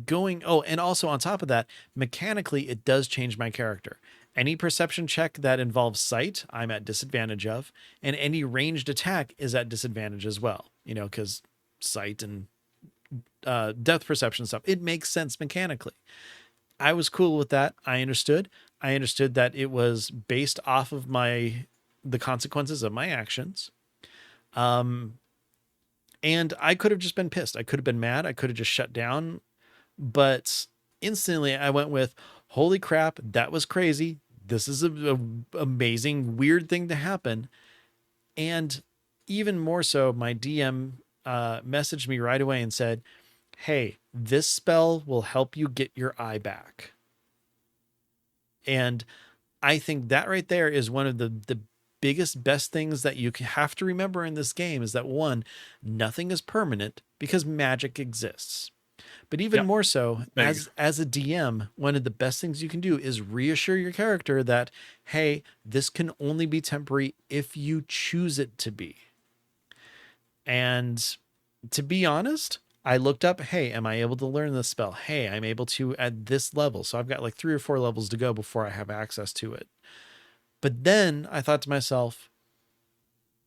Speaker 2: and also on top of that, mechanically, it does change my character. Any perception check that involves sight, I'm at disadvantage of, and any ranged attack is at disadvantage as well, because sight and depth perception stuff, it makes sense mechanically. I was cool with that. I understood that it was based off of the consequences of my actions. And I could have just been pissed. I could have been mad. I could have just shut down. But instantly I went with, holy crap, that was crazy. This is an amazing, weird thing to happen. And even more so, my DM messaged me right away and said, hey, this spell will help you get your eye back. And I think that right there is one of the biggest, best things that you have to remember in this game, is that, one, nothing is permanent because magic exists. But even more so, as a DM, one of the best things you can do is reassure your character that, hey, this can only be temporary if you choose it to be. And to be honest, I looked up, hey, am I able to learn this spell? Hey, I'm able to at this level. So I've got like 3 or 4 levels to go before I have access to it. But then I thought to myself,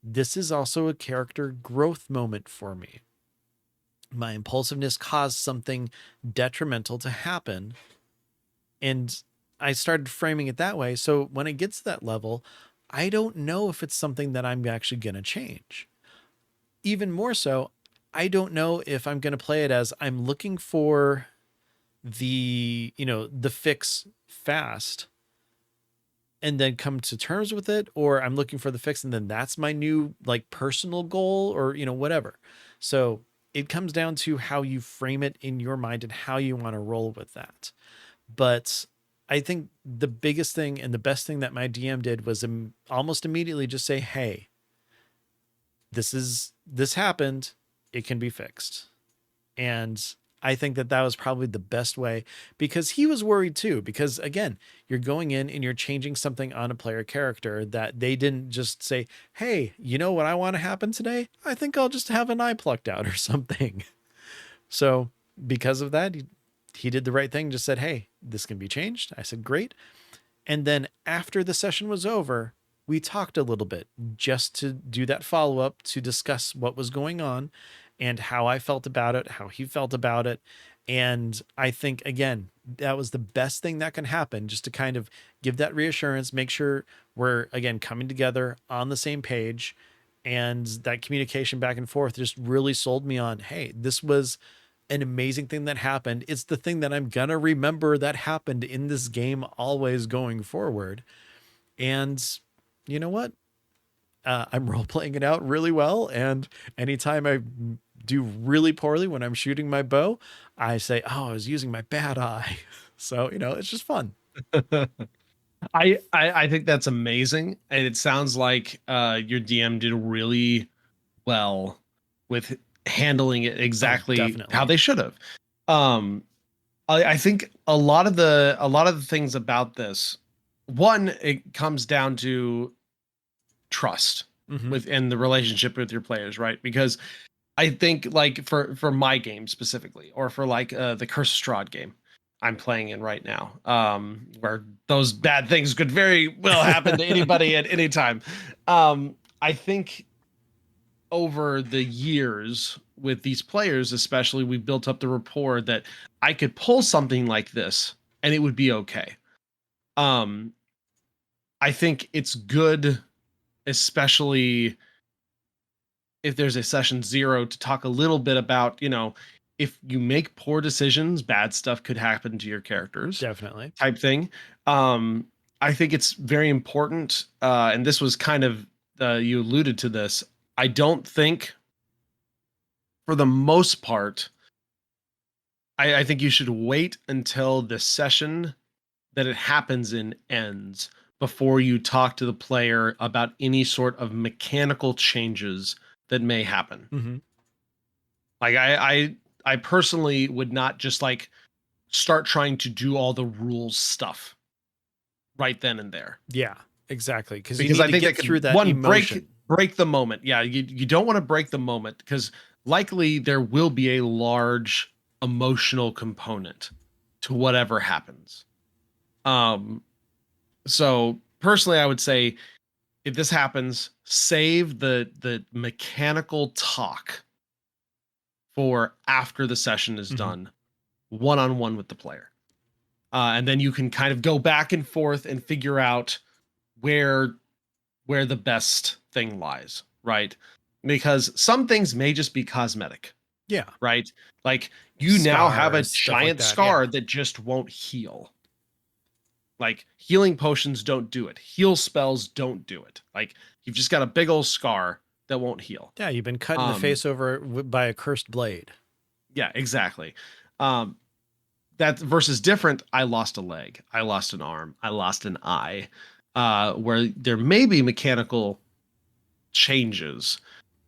Speaker 2: this is also a character growth moment for me. My impulsiveness caused something detrimental to happen. And I started framing it that way. So when it gets to that level, I don't know if it's something that I'm actually going to change. Even more so, I don't know if I'm going to play it as I'm looking for the fix fast and then come to terms with it, or I'm looking for the fix and then that's my new personal goal, or whatever. So it comes down to how you frame it in your mind and how you want to roll with that. But I think the biggest thing and the best thing that my DM did was almost immediately just say, hey, this happened. It can be fixed. And I think that was probably the best way, because he was worried too, because again, you're going in and you're changing something on a player character that they didn't just say, hey, you know what I want to happen today? I think I'll just have an eye plucked out or something. So because of that, he did the right thing, just said, hey, this can be changed. I said, great. And then after the session was over, we talked a little bit just to do that follow-up to discuss what was going on and how I felt about it, how he felt about it. And I think, again, that was the best thing that can happen, just to kind of give that reassurance, make sure we're, again, coming together on the same page. And that communication back and forth just really sold me on, hey, this was an amazing thing that happened. It's the thing that I'm going to remember that happened in this game always going forward. And you know what? I'm role playing it out really well. And anytime I do really poorly when I'm shooting my bow, I say, oh, I was using my bad eye. So, it's just fun.
Speaker 1: I think that's amazing. And it sounds like your DM did really well with handling it exactly how they should have. I think a lot of the things about this, one, it comes down to trust
Speaker 2: Mm-hmm.
Speaker 1: within the relationship with your players, right? Because I think like for my game specifically, or for like the Curse of Strahd game I'm playing in right now, where those bad things could very well happen to anybody at any time. I think over the years with these players, especially, we built up the rapport that I could pull something like this and it would be okay. Um, I think it's good, especially if there's a session zero, to talk a little bit about, if you make poor decisions, bad stuff could happen to your characters,
Speaker 2: Definitely.
Speaker 1: type thing. I think it's very important, and this was kind of, you alluded to this. I don't think, for the most part, I think you should wait until the session that it happens in ends before you talk to the player about any sort of mechanical changes that may happen.
Speaker 2: Mm-hmm.
Speaker 1: Like I personally would not just like start trying to do all the rules stuff right then and there,
Speaker 2: Yeah, exactly. Because you
Speaker 1: because
Speaker 2: need
Speaker 1: I
Speaker 2: to
Speaker 1: think
Speaker 2: get
Speaker 1: that
Speaker 2: through
Speaker 1: could,
Speaker 2: that
Speaker 1: one,
Speaker 2: emotion.
Speaker 1: break the moment. Yeah, you don't want to break the moment, because likely there will be a large emotional component to whatever happens. Um, so personally, I would say, if this happens, save the mechanical talk for after the session is
Speaker 2: Mm-hmm.
Speaker 1: done, one on one with the player, and then you can kind of go back and forth and figure out where where the best thing lies, right? Because some things may just be cosmetic,
Speaker 2: Yeah.
Speaker 1: right? Like, you now have a
Speaker 2: Scars, stuff like
Speaker 1: giant
Speaker 2: that. Yeah.
Speaker 1: scar that just won't heal. Like, healing potions don't do it. Heal spells don't do it. Like, you've just got a big old scar that won't heal.
Speaker 2: Yeah, you've been cut in the
Speaker 1: Um,
Speaker 2: face over by a cursed blade.
Speaker 1: yeah, exactly. Um, that versus different. I lost a leg. I lost an arm. I lost an eye. Where there may be mechanical changes.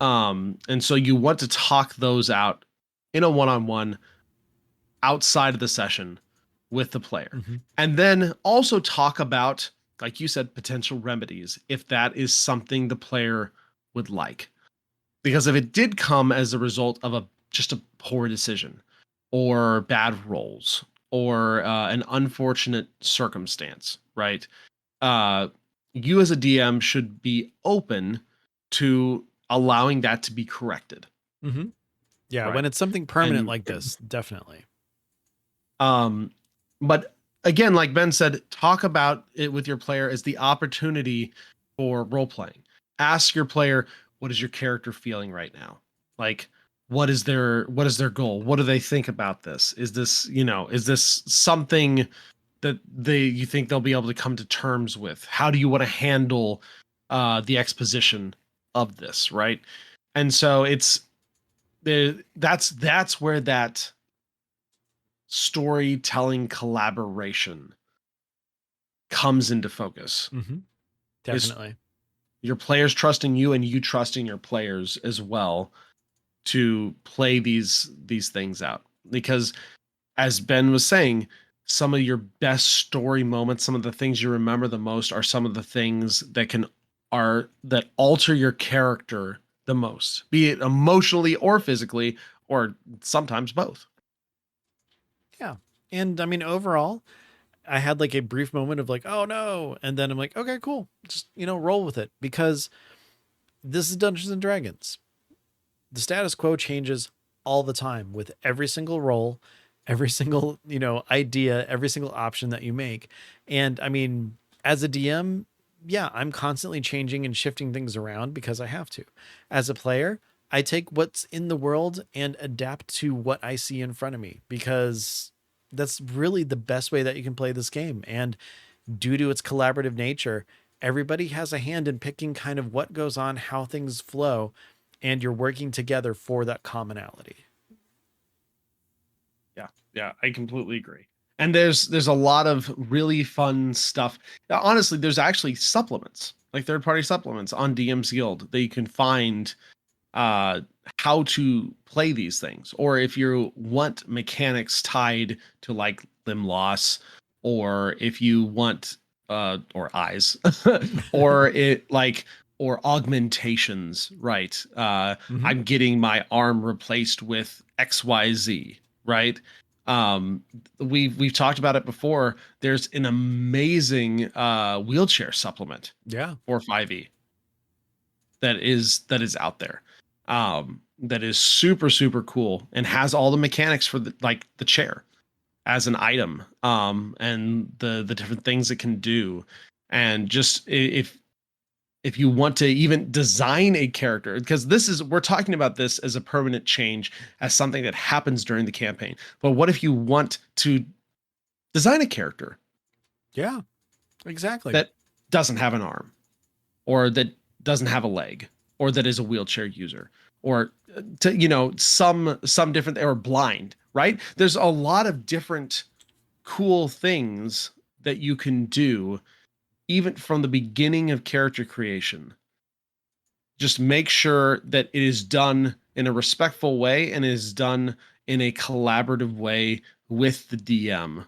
Speaker 1: And so you want to talk those out in a one-on-one outside of the session with the player.
Speaker 2: Mm-hmm.
Speaker 1: And then also talk about, like you said, potential remedies, if that is something the player would like. Because if it did come as a result of just a poor decision, or bad rolls, or an unfortunate circumstance, right? Uh, you as a DM should be open to allowing that to be corrected,
Speaker 2: Mm-hmm. Yeah,
Speaker 1: right?
Speaker 2: when it's something permanent
Speaker 1: And
Speaker 2: like this, definitely.
Speaker 1: um, but again, like Ben said, talk about it with your player as the opportunity for role playing. Ask your player, what is your character feeling right now? Like, what is their goal? What do they think about this? Is this something that you think they'll be able to come to terms with? How do you want to handle the exposition of this, right? And so that's where that storytelling collaboration comes into focus.
Speaker 2: Mm-hmm.
Speaker 1: Is
Speaker 2: Definitely.
Speaker 1: your players trusting you, and you trusting your players as well, to play these things out. Because, as Ben was saying, some of your best story moments, some of the things you remember the most, are some of the things that alter your character the most, be it emotionally or physically, or sometimes both.
Speaker 2: Yeah. And I mean, overall, I had like a brief moment of like, oh no. And then I'm like, okay, cool. Just, roll with it, because this is Dungeons and Dragons. The status quo changes all the time with every single roll, every single, idea, every single option that you make. And I mean, as a DM, yeah, I'm constantly changing and shifting things around because I have to. As a player, I take what's in the world and adapt to what I see in front of me, because that's really the best way that you can play this game. And due to its collaborative nature, everybody has a hand in picking kind of what goes on, how things flow, and you're working together for that commonality.
Speaker 1: Yeah, I completely agree. And there's a lot of really fun stuff. Honestly, there's actually supplements, like third-party supplements on DM's Guild that you can find how to play these things, or if you want mechanics tied to like limb loss, or if you want or eyes or it like or augmentations, right?
Speaker 2: Mhm.
Speaker 1: I'm getting my arm replaced with XYZ, right? um we've talked about it before. There's an amazing wheelchair supplement
Speaker 2: Yeah.
Speaker 1: for 5e that is out there, that is super super cool and has all the mechanics for the like the chair as an item, and the different things it can do. And just if you want to even design a character, because this is we're talking about this as a permanent change, as something that happens during the campaign, but what if you want to design a character
Speaker 2: Yeah. Exactly.
Speaker 1: that doesn't have an arm, or that doesn't have a leg, or that is a wheelchair user, or to some different, or blind, right? There's a lot of different cool things that you can do even from the beginning of character creation. Just make sure that it is done in a respectful way and is done in a collaborative way with the DM,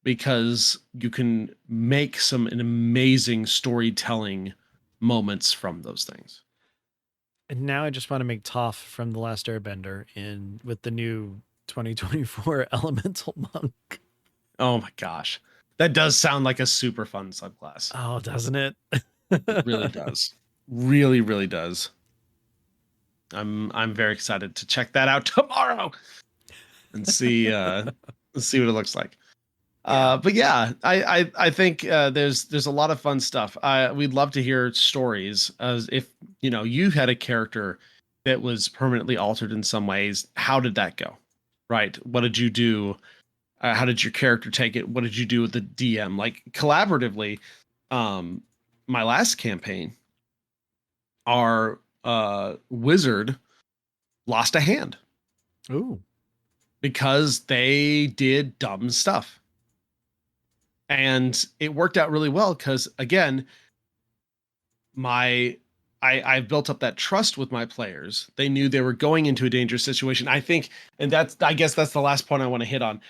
Speaker 1: because you can make some an amazing storytelling moments from those things.
Speaker 2: And now I just want to make Toph from The Last Airbender in with the new 2024 Elemental Monk.
Speaker 1: Oh my gosh. That does sound like a super fun subclass.
Speaker 2: Oh, doesn't it?
Speaker 1: It really does. Really, really does. I'm very excited to check that out tomorrow and see what it looks like.
Speaker 2: Yeah.
Speaker 1: But yeah, I think there's a lot of fun stuff. We'd love to hear stories, as if you had a character that was permanently altered in some ways. How did that go? Right? What did you do? How did your character take it? What did you do with the DM? Like collaboratively, um, my last campaign, our wizard lost a hand
Speaker 2: Ooh.
Speaker 1: because they did dumb stuff. And it worked out really well because, again, I've built up that trust with my players. They knew they were going into a dangerous situation. I think, and I guess that's the last point I want to hit on.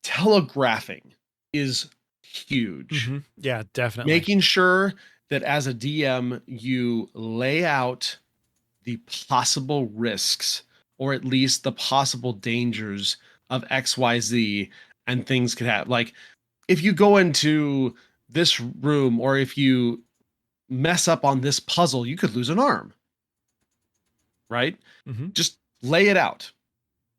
Speaker 1: Telegraphing is huge.
Speaker 2: Mm-hmm. Yeah, definitely.
Speaker 1: Making sure that as a DM, you lay out the possible risks, or at least the possible dangers of XYZ, and things could happen. Like if you go into this room, or if you mess up on this puzzle, you could lose an arm, right?
Speaker 2: Mm-hmm.
Speaker 1: Just lay it out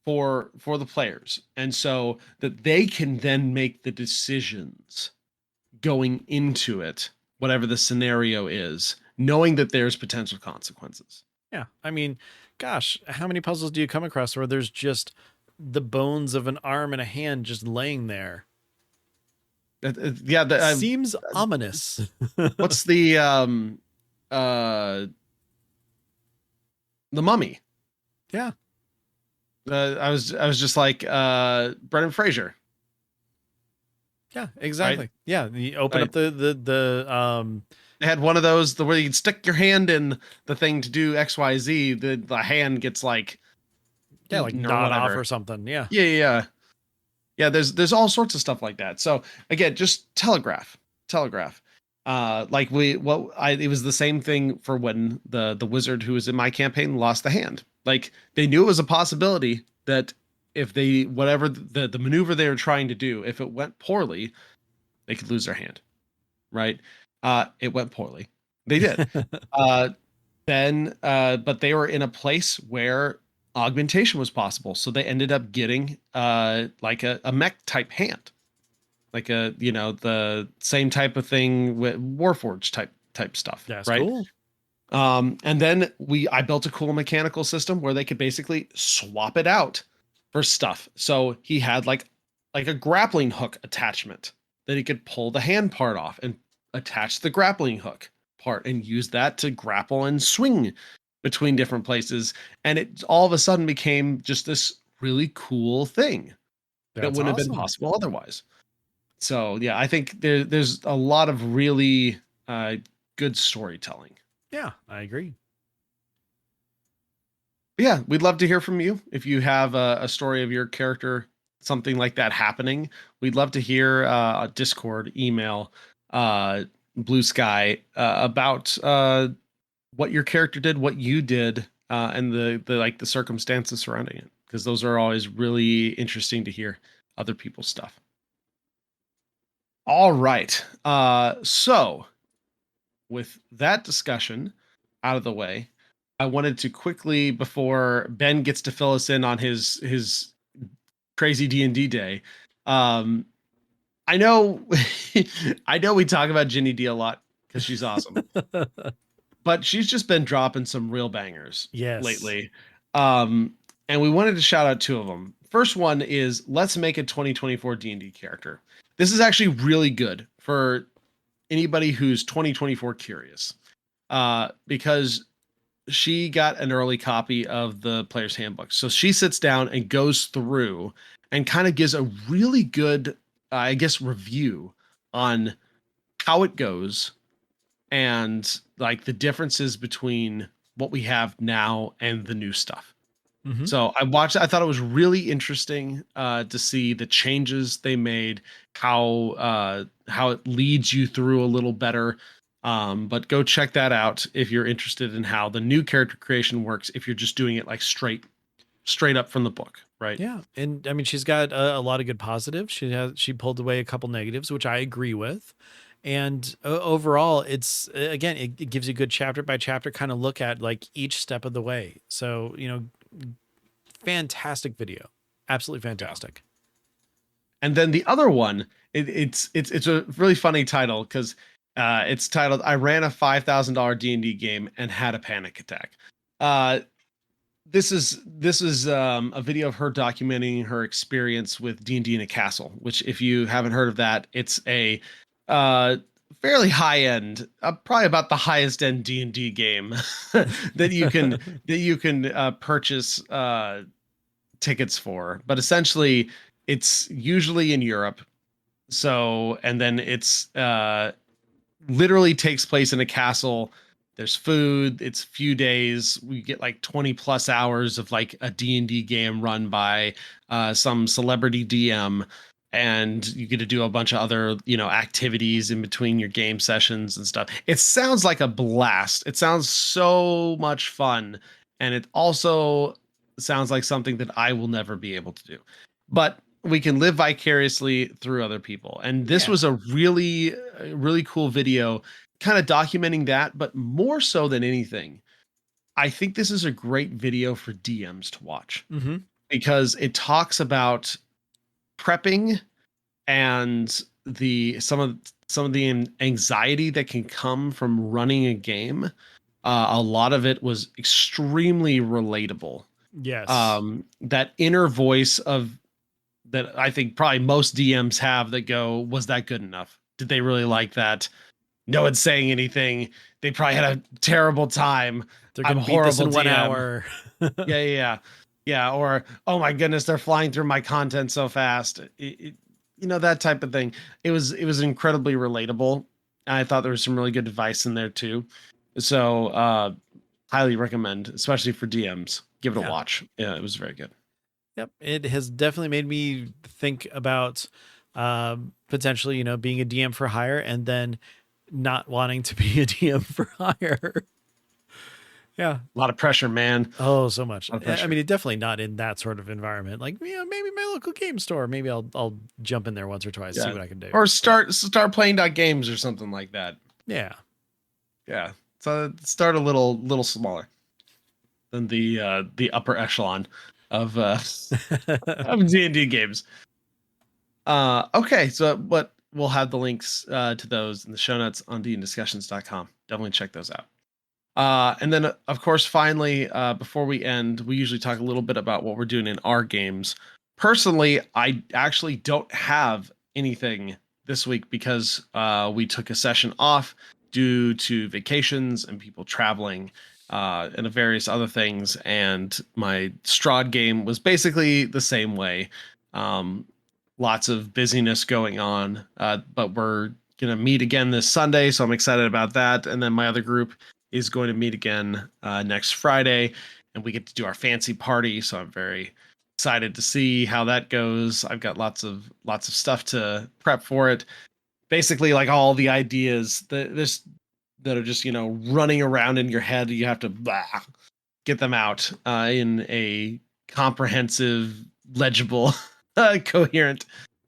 Speaker 1: for the players, and so that they can then make the decisions going into it, whatever the scenario is, knowing that there's potential consequences.
Speaker 2: Yeah. I mean, gosh, how many puzzles do you come across where there's just the bones of an arm and a hand just laying there?
Speaker 1: Yeah,
Speaker 2: Seems ominous.
Speaker 1: what's uh the Mummy?
Speaker 2: Yeah.
Speaker 1: I was just like Brendan Fraser.
Speaker 2: Yeah, exactly.
Speaker 1: Right?
Speaker 2: Yeah. You open up the
Speaker 1: They had one of those where you can stick your hand in the thing to do XYZ. The hand gets like
Speaker 2: yeah, like
Speaker 1: eaten or
Speaker 2: gnawed off
Speaker 1: whatever.
Speaker 2: or something. Yeah.
Speaker 1: Yeah. There's all sorts of stuff like that. So again, just telegraph. Like it was the same thing for when the wizard who was in my campaign lost the hand. Like they knew it was a possibility that if they whatever the maneuver they were trying to do, if it went poorly, they could lose their hand. Right? It went poorly. They did. uh but they were in a place where augmentation was possible, so they ended up getting like a mech type hand, like the same type of thing with Warforged type stuff.
Speaker 2: That's
Speaker 1: right?
Speaker 2: cool.
Speaker 1: And then I built a cool mechanical system where they could basically swap it out for stuff. So he had like a grappling hook attachment that he could pull the hand part off and attach the grappling hook part and use that to grapple and swing between different places. And it all of a sudden became just this really cool thing that
Speaker 2: That's
Speaker 1: wouldn't have been
Speaker 2: awesome.
Speaker 1: possible otherwise. So yeah, I think there's a lot of really good storytelling.
Speaker 2: Yeah, I agree.
Speaker 1: Yeah, we'd love to hear from you. If you have a story of your character, something like that happening, we'd love to hear Discord, email, uh, Blue Sky about what your character did, what you did, and the like the circumstances surrounding it, because those are always really interesting to hear other people's stuff. All right. So with that discussion out of the way, I wanted to quickly, before Ben gets to fill us in on his crazy D&D day. Um, I know, I know we talk about Ginny D a lot because she's awesome, but she's just been dropping some real bangers
Speaker 2: Yes.
Speaker 1: lately. Um, and we wanted to shout out two of them. First one is let's make a 2024 D&D character. This is actually really good for anybody who's 2024 curious, because she got an early copy of the player's handbook. So she sits down and goes through and kind of gives a really good, I guess, review on how it goes and like the differences between what we have now and the new stuff.
Speaker 2: Mm-hmm.
Speaker 1: So I watched. I thought it was really interesting to see the changes they made, how it leads you through a little better. But go check that out if you're interested in how the new character creation works. If you're just doing it like straight up from the book, right?
Speaker 2: Yeah, and I mean, she's got a lot of good positives. She pulled away a couple negatives, which I agree with. And overall, it's again, it gives you a good chapter by chapter kind of look at like each step of the way. So fantastic video, absolutely fantastic.
Speaker 1: And then the other one, it's a really funny title because it's titled "I ran a $5,000 D&D game and had a panic attack." Uh, this is a video of her documenting her experience with D&D in a castle. Which, if you haven't heard of that, it's a uh, fairly high end, probably about the highest end D&D game that you can purchase tickets for. But essentially, it's usually in Europe. So, and then it's literally takes place in a castle. There's food. It's a few days. We get like 20 plus hours of like a D&D game run by some celebrity DM. And you get to do a bunch of other, activities in between your game sessions and stuff. It sounds like a blast. It sounds so much fun. And it also sounds like something that I will never be able to do. But we can live vicariously through other people. And this
Speaker 2: Yeah.
Speaker 1: was a really cool video kind of documenting that, but more so than anything, I think this is a great video for DMs to watch
Speaker 2: Mm-hmm.
Speaker 1: because it talks about prepping and some of the anxiety that can come from running a game. A lot of it was extremely relatable.
Speaker 2: Yes.
Speaker 1: That inner voice of that I think probably most DMs have that go, was that good enough? Did they really like that? No one's saying anything. They probably had a terrible time.
Speaker 2: They're
Speaker 1: I'm
Speaker 2: gonna
Speaker 1: a
Speaker 2: beat this
Speaker 1: horrible
Speaker 2: in 1
Speaker 1: DM.
Speaker 2: hour.
Speaker 1: Yeah. Or, oh my goodness, they're flying through my content so fast. That type of thing. It was incredibly relatable. I thought there was some really good advice in there too. So highly recommend, especially for DMs. Give it a
Speaker 2: Yeah.
Speaker 1: watch. Yeah, it was very good.
Speaker 2: Yep. It has definitely made me think about potentially, being a DM for hire and then not wanting to be a DM for hire. Yeah.
Speaker 1: A lot of pressure, man.
Speaker 2: Oh, so much.
Speaker 1: A lot of
Speaker 2: I
Speaker 1: pressure.
Speaker 2: mean, definitely not in that sort of environment. Like, maybe my local game store. Maybe I'll jump in there once or twice, see
Speaker 1: Yeah.
Speaker 2: what I can do.
Speaker 1: Or start playing games or something like that.
Speaker 2: Yeah.
Speaker 1: Yeah. So start a little smaller than the upper echelon of of D&D games. Okay, so but we'll have the links to those in the show notes on dndiscussions.com. Definitely check those out. And then, of course, finally, before we end, we usually talk a little bit about what we're doing in our games. Personally, I actually don't have anything this week because we took a session off due to vacations and people traveling and various other things. And my Strahd game was basically the same way. Um, Lots of busyness going on, but we're going to meet again this Sunday. So I'm excited about that. And then my other group is going to meet again next Friday. and we get to do our fancy party. So I'm very excited to see how that goes. I've got lots of stuff to prep for it. Basically, like all the ideas that are just running around in your head. You have to get them out in a comprehensive, legible, coherent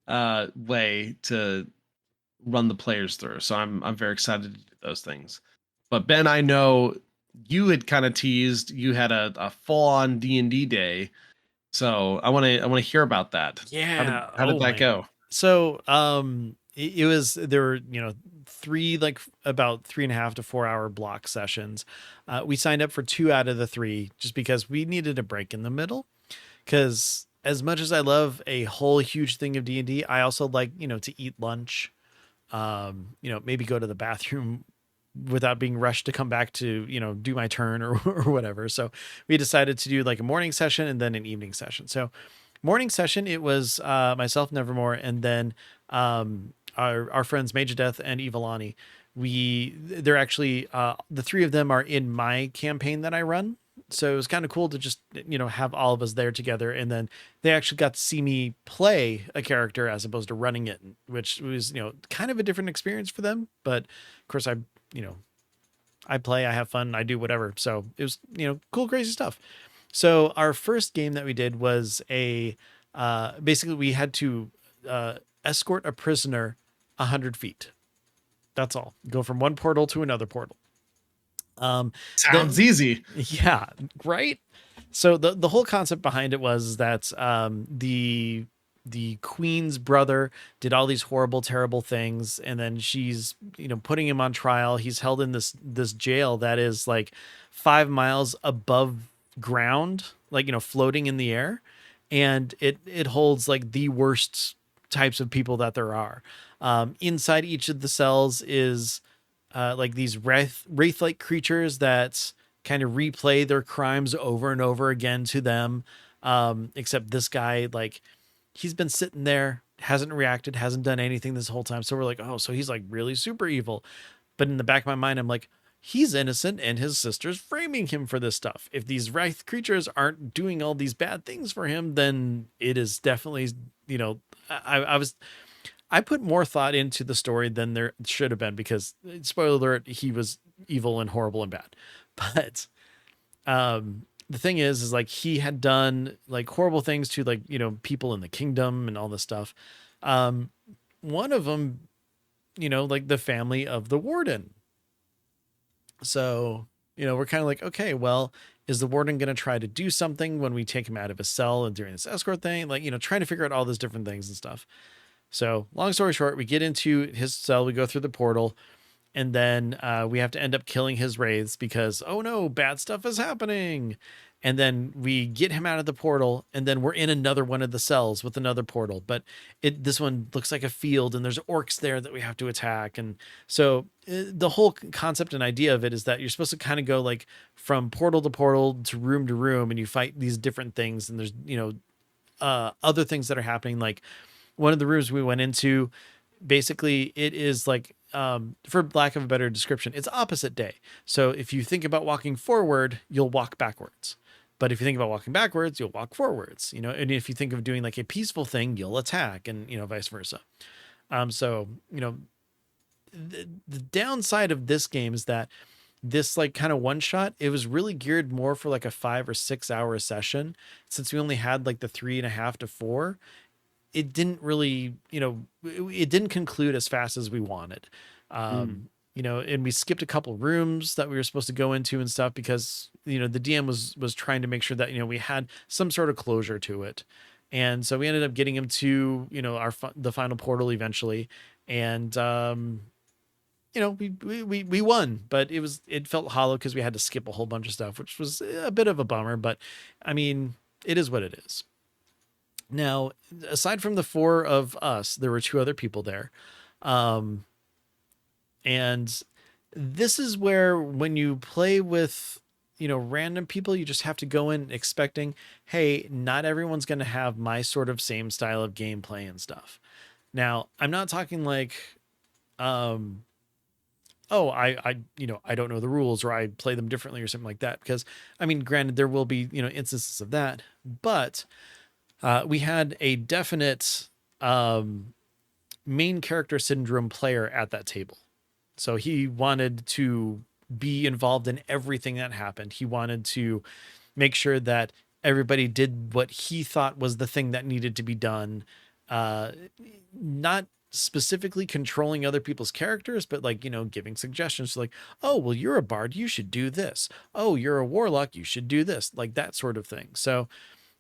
Speaker 1: way to run the players through. So I'm very excited to do those things. But Ben, I know you had kind of teased you had a full on D&D day. So I want to hear about that. How did
Speaker 2: Yeah.
Speaker 1: how did
Speaker 2: Oh
Speaker 1: that
Speaker 2: man.
Speaker 1: go?
Speaker 2: So it was, there were, three, like about 3.5 to 4 hour block sessions. We signed up for 2 out of the 3 just because we needed a break in the middle. Because as much as I love a whole huge thing of D&D, I also like, to eat lunch, maybe go to the bathroom without being rushed to come back to, do my turn or whatever. So we decided to do like a morning session and then an evening session. So morning session, it was myself, Nevermore, and then our friends Major Death and Evilani. They're actually the 3 of them are in my campaign that I run. So it was kind of cool to just have all of us there together, and then they actually got to see me play a character as opposed to running it, which was kind of a different experience for them. But of course, you know I play, I have fun, I do whatever. So it was cool, crazy stuff. So our first game that we did was basically we had to escort a prisoner 100 feet. That's all. Go from one portal to another portal.
Speaker 1: Sounds easy.
Speaker 2: Yeah, right. So the whole concept behind it was that the queen's brother did all these horrible, terrible things, and then she's putting him on trial. He's held in this jail that is like 5 miles above ground, like floating in the air, and it holds like the worst types of people that there are. Inside each of the cells is like these wraith-like creatures that kind of replay their crimes over and over again to them. Except this guy, like, he's been sitting there, hasn't reacted, hasn't done anything this whole time. So we're like, oh, so he's like really super evil. But in the back of my mind, I'm like, he's innocent and his sister's framing him for this stuff. If these wraith creatures aren't doing all these bad things for him, then it is definitely, I put more thought into the story than there should have been, because spoiler alert, he was evil and horrible and bad. But the thing is like he had done like horrible things to like, people in the kingdom and all this stuff. One of them, like the family of the warden. So, we're kind of like, okay, well, is the warden going to try to do something when we take him out of his cell and during this escort thing? Like, trying to figure out all these different things and stuff. So long story short, we get into his cell, we go through the portal, and then we have to end up killing his wraiths because, oh no, bad stuff is happening. And then we get him out of the portal, and then we're in another one of the cells with another portal. But this one looks like a field, and there's orcs there that we have to attack. And so the whole concept and idea of it is that you're supposed to kind of go like from portal to portal to room, and you fight these different things. And there's, other things that are happening. Like one of the rooms we went into, basically it is like, for lack of a better description, it's opposite day. So if you think about walking forward, you'll walk backwards. But if you think about walking backwards, you'll walk forwards, and if you think of doing like a peaceful thing, you'll attack, and, vice versa. So, the downside of this game is that this like kind of one shot, it was really geared more for like a 5 or 6 hour session. Since we only had like the 3.5 to 4, it didn't really, it didn't conclude as fast as we wanted. And we skipped a couple rooms that we were supposed to go into and stuff because, the DM was trying to make sure that, we had some sort of closure to it. And so we ended up getting him to, the final portal eventually. And, we won, but it felt hollow because we had to skip a whole bunch of stuff, which was a bit of a bummer, but I mean, it is what it is. Now, aside from the 4 of us, there were 2 other people there. And this is where when you play with, random people, you just have to go in expecting, hey, not everyone's going to have my sort of same style of gameplay and stuff. Now, I'm not talking like, oh, oh, I don't know the rules, or I play them differently or something like that. Because I mean, granted, there will be, instances of that, but we had a definite um, main character syndrome player at that table. So he wanted to be involved in everything that happened. He wanted to make sure that everybody did what he thought was the thing that needed to be done. Uh, Not specifically controlling other people's characters, but like, giving suggestions like, oh, well, you're a bard, you should do this. Oh, you're a warlock, you should do this, like that sort of thing. So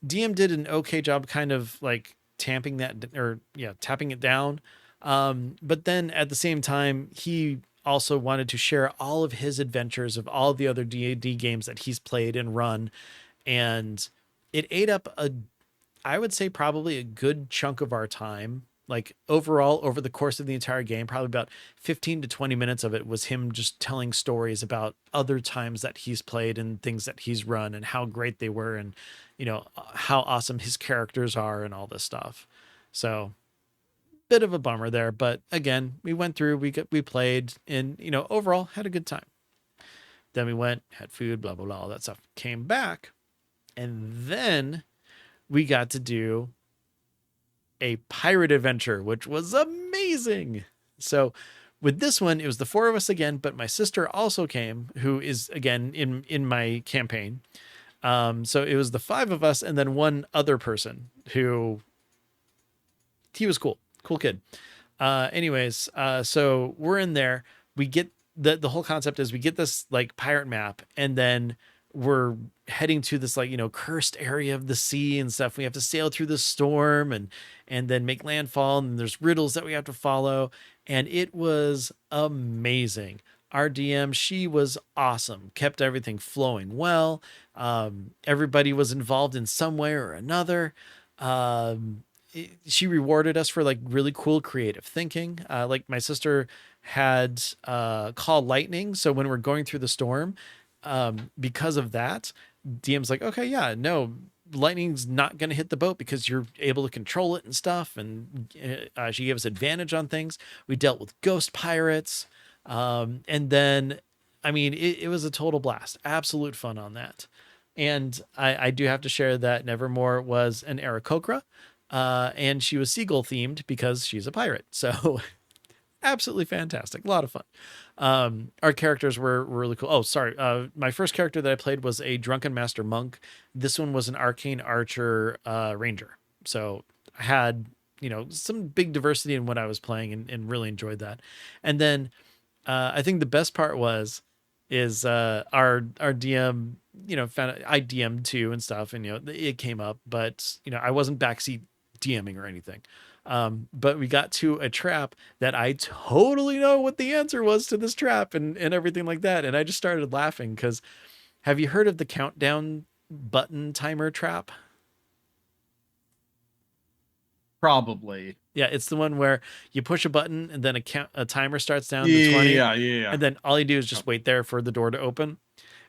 Speaker 2: DM did an okay job kind of like tamping that, or yeah, tapping it down. But then at the same time, he also wanted to share all of his adventures of all the other D&D games that he's played and run. And it ate up I would say probably a good chunk of our time. Like overall, over the course of the entire game, probably about 15 to 20 minutes of it was him just telling stories about other times that he's played and things that he's run and how great they were, and how awesome his characters are and all this stuff. So bit of a bummer there, but again, we went through, we played, and overall had a good time. Then we went, had food, blah blah blah, all that stuff. Came back, and then we got to do a pirate adventure, which was amazing. So with this one, it was the four of us again, but my sister also came, who is again in my campaign. So it was the five of us and then one other person who, he was cool kid. Anyways, so we're in there. We get the whole concept is we get this like pirate map, and then we're heading to this like cursed area of the sea and stuff. We have to sail through the storm and then make landfall, and there's riddles that we have to follow, and it was amazing. Our DM, she was awesome, kept everything flowing well. Everybody was involved in some way or another. She rewarded us for like really cool creative thinking. Like my sister had call lightning, so when we're going through the storm, because of that, DM's like, okay, yeah, no, lightning's not going to hit the boat because you're able to control it and stuff. And she gave us advantage on things. We dealt with ghost pirates. And then, I mean, it was a total blast, absolute fun on that. And I do have to share that Nevermore was an Aarakocra, and she was seagull themed because she's a pirate. So absolutely fantastic. A lot of fun. Our characters were really cool. Oh, sorry. My first character that I played was a drunken master monk. This one was an arcane archer, ranger. So I had, some big diversity in what I was playing, and really enjoyed that. And then, I think the best part is our DM, found I DM'd too and stuff, and it came up, but I wasn't backseat DMing or anything. But we got to a trap that I totally know what the answer was to this trap, and everything like that. And I just started laughing because, have you heard of the countdown button timer trap?
Speaker 1: Probably.
Speaker 2: Yeah, it's the one where you push a button and then a timer starts down to 20.
Speaker 1: Yeah.
Speaker 2: And then all you do is just wait there for the door to open.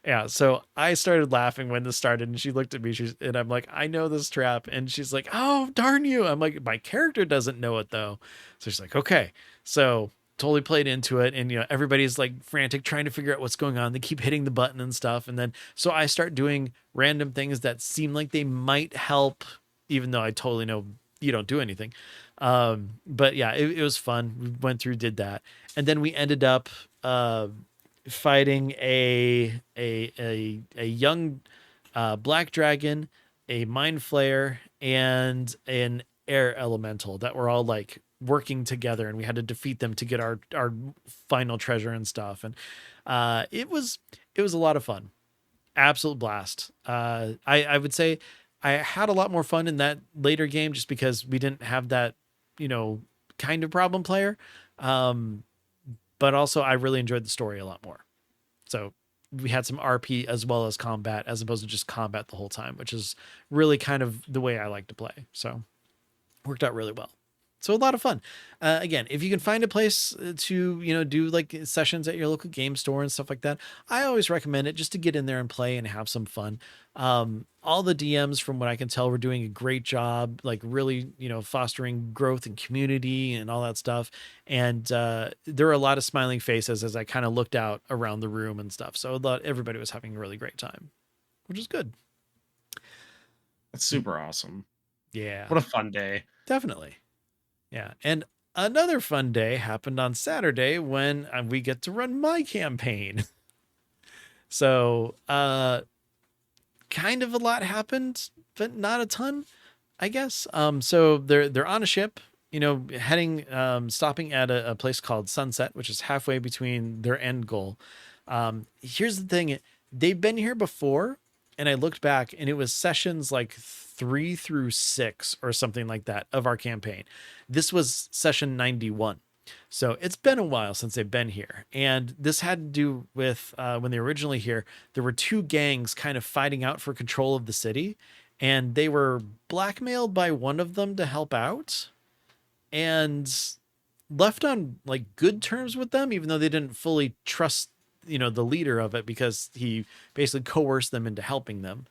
Speaker 2: Yeah, so I started laughing when this started, and she looked at me, and I'm like, I know this trap. And she's like, oh, darn you. I'm like, my character doesn't know it, though. So she's like, okay. So totally played into it. And, everybody's like frantic trying to figure out what's going on. They keep hitting the button and stuff. And then, so I start doing random things that seem like they might help, even though I totally know you don't do anything. But yeah, it was fun. We went through, did that. And then we ended up, fighting a young black dragon, a mind flayer, and an air elemental that were all like working together, and we had to defeat them to get our final treasure and stuff. And it was a lot of fun, absolute blast. I would say I had a lot more fun in that later game just because we didn't have that kind of problem player. But also I really enjoyed the story a lot more. So we had some RP as well as combat, as opposed to just combat the whole time, which is really kind of the way I like to play. So worked out really well. So a lot of fun. Again, if you can find a place to, do like sessions at your local game store and stuff like that, I always recommend it just to get in there and play and have some fun. All the DMs, from what I can tell, were doing a great job, like really, fostering growth and community and all that stuff. And there were a lot of smiling faces as I kind of looked out around the room and stuff. So everybody was having a really great time, which is good.
Speaker 1: That's super awesome.
Speaker 2: Yeah,
Speaker 1: What a fun day.
Speaker 2: definitely. Yeah. And another fun day happened on Saturday when we get to run my campaign. So, kind of a lot happened, but not a ton, I guess. So they're on a ship, heading, stopping at a place called Sunset, which is halfway between their end goal. Here's the thing. They've been here before, and I looked back, and it was sessions like 3 through 6 or something like that of our campaign. This was session 91. So it's been a while since they've been here. And this had to do with when they were originally here, there were two gangs kind of fighting out for control of the city. And they were blackmailed by one of them to help out and left on like good terms with them, even though they didn't fully trust, the leader of it, because he basically coerced them into helping them.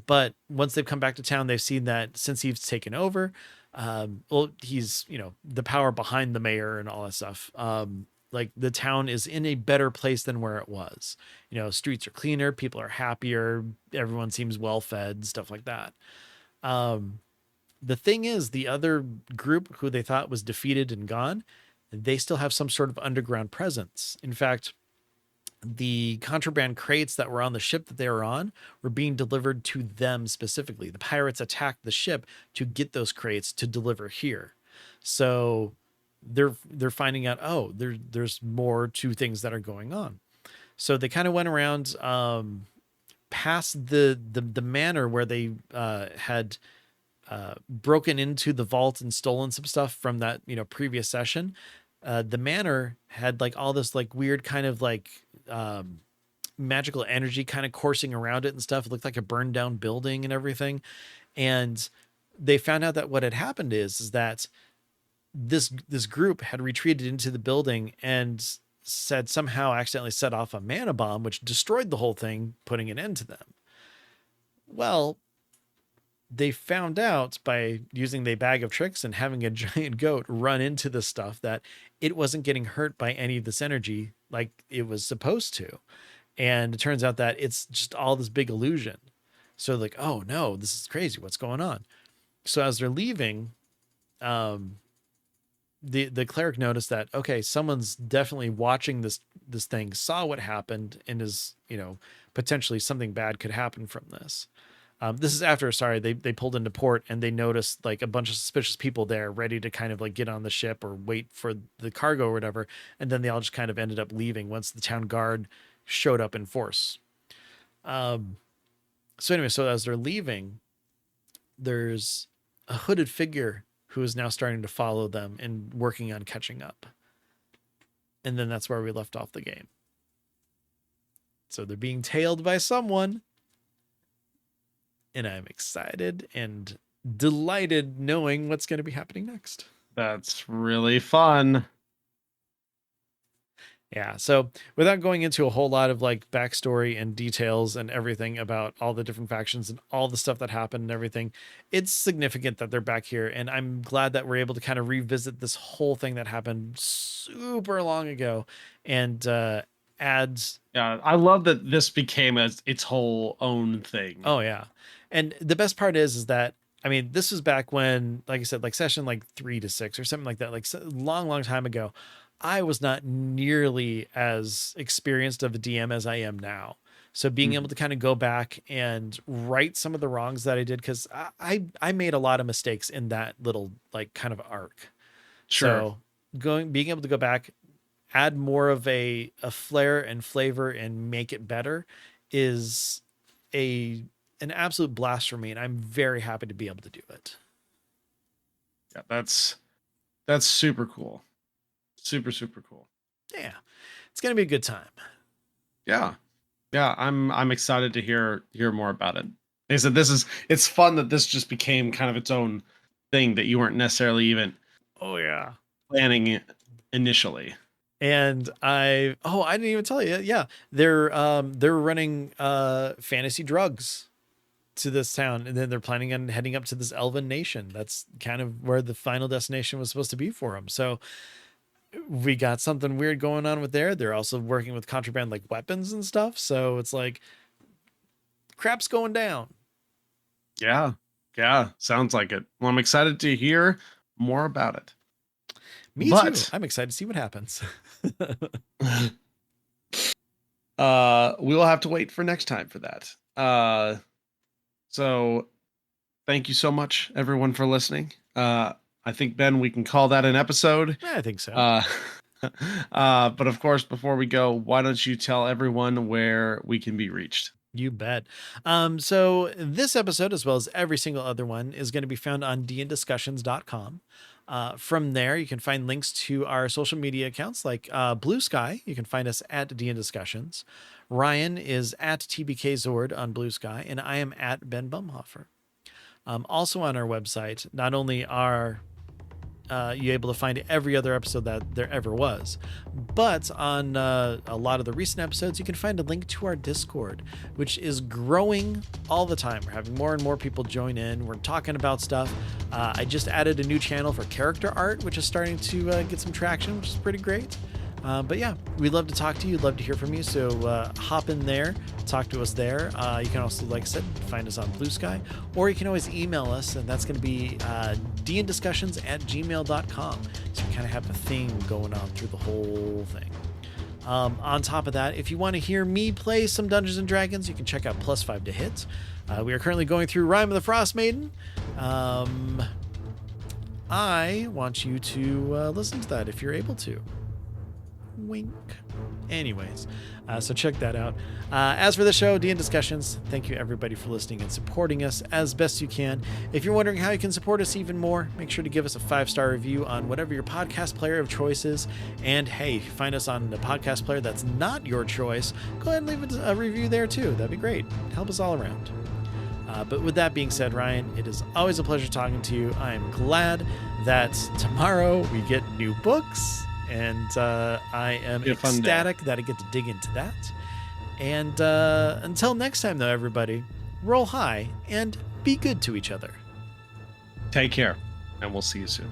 Speaker 2: But once they've come back to town, they've seen that since he's taken over, well, he's, the power behind the mayor and all that stuff. Like the town is in a better place than where it was. Streets are cleaner, people are happier, everyone seems well fed, stuff like that. The thing is, the other group who they thought was defeated and gone, they still have some sort of underground presence. In fact, the contraband crates that were on the ship that they were on were being delivered to them specifically. The pirates attacked the ship to get those crates to deliver here. So they're finding out, oh, there's more to things that are going on. So they kind of went around past the manor where they had broken into the vault and stolen some stuff from that previous session. The manor had like all this like weird kind of like magical energy kind of coursing around it and stuff. It looked like a burned down building and everything. And they found out that what had happened is that this group had retreated into the building and said somehow accidentally set off a mana bomb, which destroyed the whole thing, putting an end to them. Well, they found out by using the bag of tricks and having a giant goat run into the stuff that it wasn't getting hurt by any of this energy like it was supposed to. And it turns out that it's just all this big illusion. So like, oh no, this is crazy. What's going on? So as they're leaving, the cleric noticed that, okay, someone's definitely watching this thing, saw what happened, and is, potentially something bad could happen from this. This is after, they pulled into port and they noticed like a bunch of suspicious people there ready to kind of like get on the ship or wait for the cargo or whatever. And then they all just kind of ended up leaving once the town guard showed up in force. So anyway, so as they're leaving, there's a hooded figure who is now starting to follow them and working on catching up. And then that's where we left off the game. So they're being tailed by someone. And I'm excited and delighted knowing what's going to be happening next.
Speaker 1: That's really fun.
Speaker 2: Yeah. So without going into a whole lot of like backstory and details and everything about all the different factions and all the stuff that happened and everything, it's significant that they're back here. And I'm glad that we're able to kind of revisit this whole thing that happened super long ago and adds.
Speaker 1: Yeah, I love that this became its whole own thing.
Speaker 2: Oh, yeah. And the best part is that, I mean, this was back when, like I said, like session like 3 to 6 or something like that, like long time ago. I was not nearly as experienced of a DM as I am now. So being able to kind of go back and right some of the wrongs that I did, because I made a lot of mistakes in that little like kind of arc.
Speaker 1: Sure.
Speaker 2: So being able to go back, add more of a flair and flavor and make it better is an absolute blast for me, and I'm very happy to be able to do it.
Speaker 1: Yeah, that's super cool. Super cool.
Speaker 2: Yeah, it's gonna be a good time.
Speaker 1: Yeah, I'm excited to hear more about it. Like I said, it's fun that this just became kind of its own thing that you weren't necessarily even
Speaker 2: Oh yeah.
Speaker 1: planning initially.
Speaker 2: And I didn't even tell you. Yeah. They're running fantasy drugs to this town, and then they're planning on heading up to this elven nation. That's kind of where the final destination was supposed to be for them. So we got something weird going on with there. They're also working with contraband like weapons and stuff. So it's like crap's going down.
Speaker 1: Yeah. Yeah. Sounds like it. Well, I'm excited to hear more about it.
Speaker 2: Me too. I'm excited to see what happens.
Speaker 1: We will have to wait for next time for that. So thank you so much, everyone, for listening. I think, Ben, we can call that an episode.
Speaker 2: I think so.
Speaker 1: But of course, before we go, why don't you tell everyone where we can be reached?
Speaker 2: You bet. So this episode, as well as every single other one, is going to be found on dndiscussions.com. From there, you can find links to our social media accounts like Blue Sky. You can find us at DN Discussions. Ryan is at TBKZord on Blue Sky, and I am at Ben Bumhofer. Also on our website, not only are you able to find every other episode that there ever was, but on a lot of the recent episodes, you can find a link to our Discord, which is growing all the time. We're having more and more people join in. We're talking about stuff. I just added a new channel for character art, which is starting to get some traction, which is pretty great. But yeah, we'd love to talk to you. Love to hear from you. So hop in there, talk to us there. You can also, like I said, find us on Blue Sky, or you can always email us, and that's going to be dndiscussions@gmail.com. So we kind of have a thing going on through the whole thing. On top of that, if you want to hear me play some Dungeons and Dragons, you can check out +5 to hit. We are currently going through Rime of the Frost Maiden. I want you to listen to that if you're able to. Wink. Anyways, so check that out. As for the show, DN Discussions, thank you everybody for listening and supporting us as best you can. If you're wondering how you can support us even more, make sure to give us a 5-star review on whatever your podcast player of choice is. And hey, if you find us on a podcast player that's not your choice, go ahead and leave a review there too. That'd be great. Help us all around. But with that being said, Ryan, it is always a pleasure talking to you. I am glad that tomorrow we get new books. And I am ecstatic that I get to dig into that. And until next time, though, everybody, roll high and be good to each other.
Speaker 1: Take care, and we'll see you soon.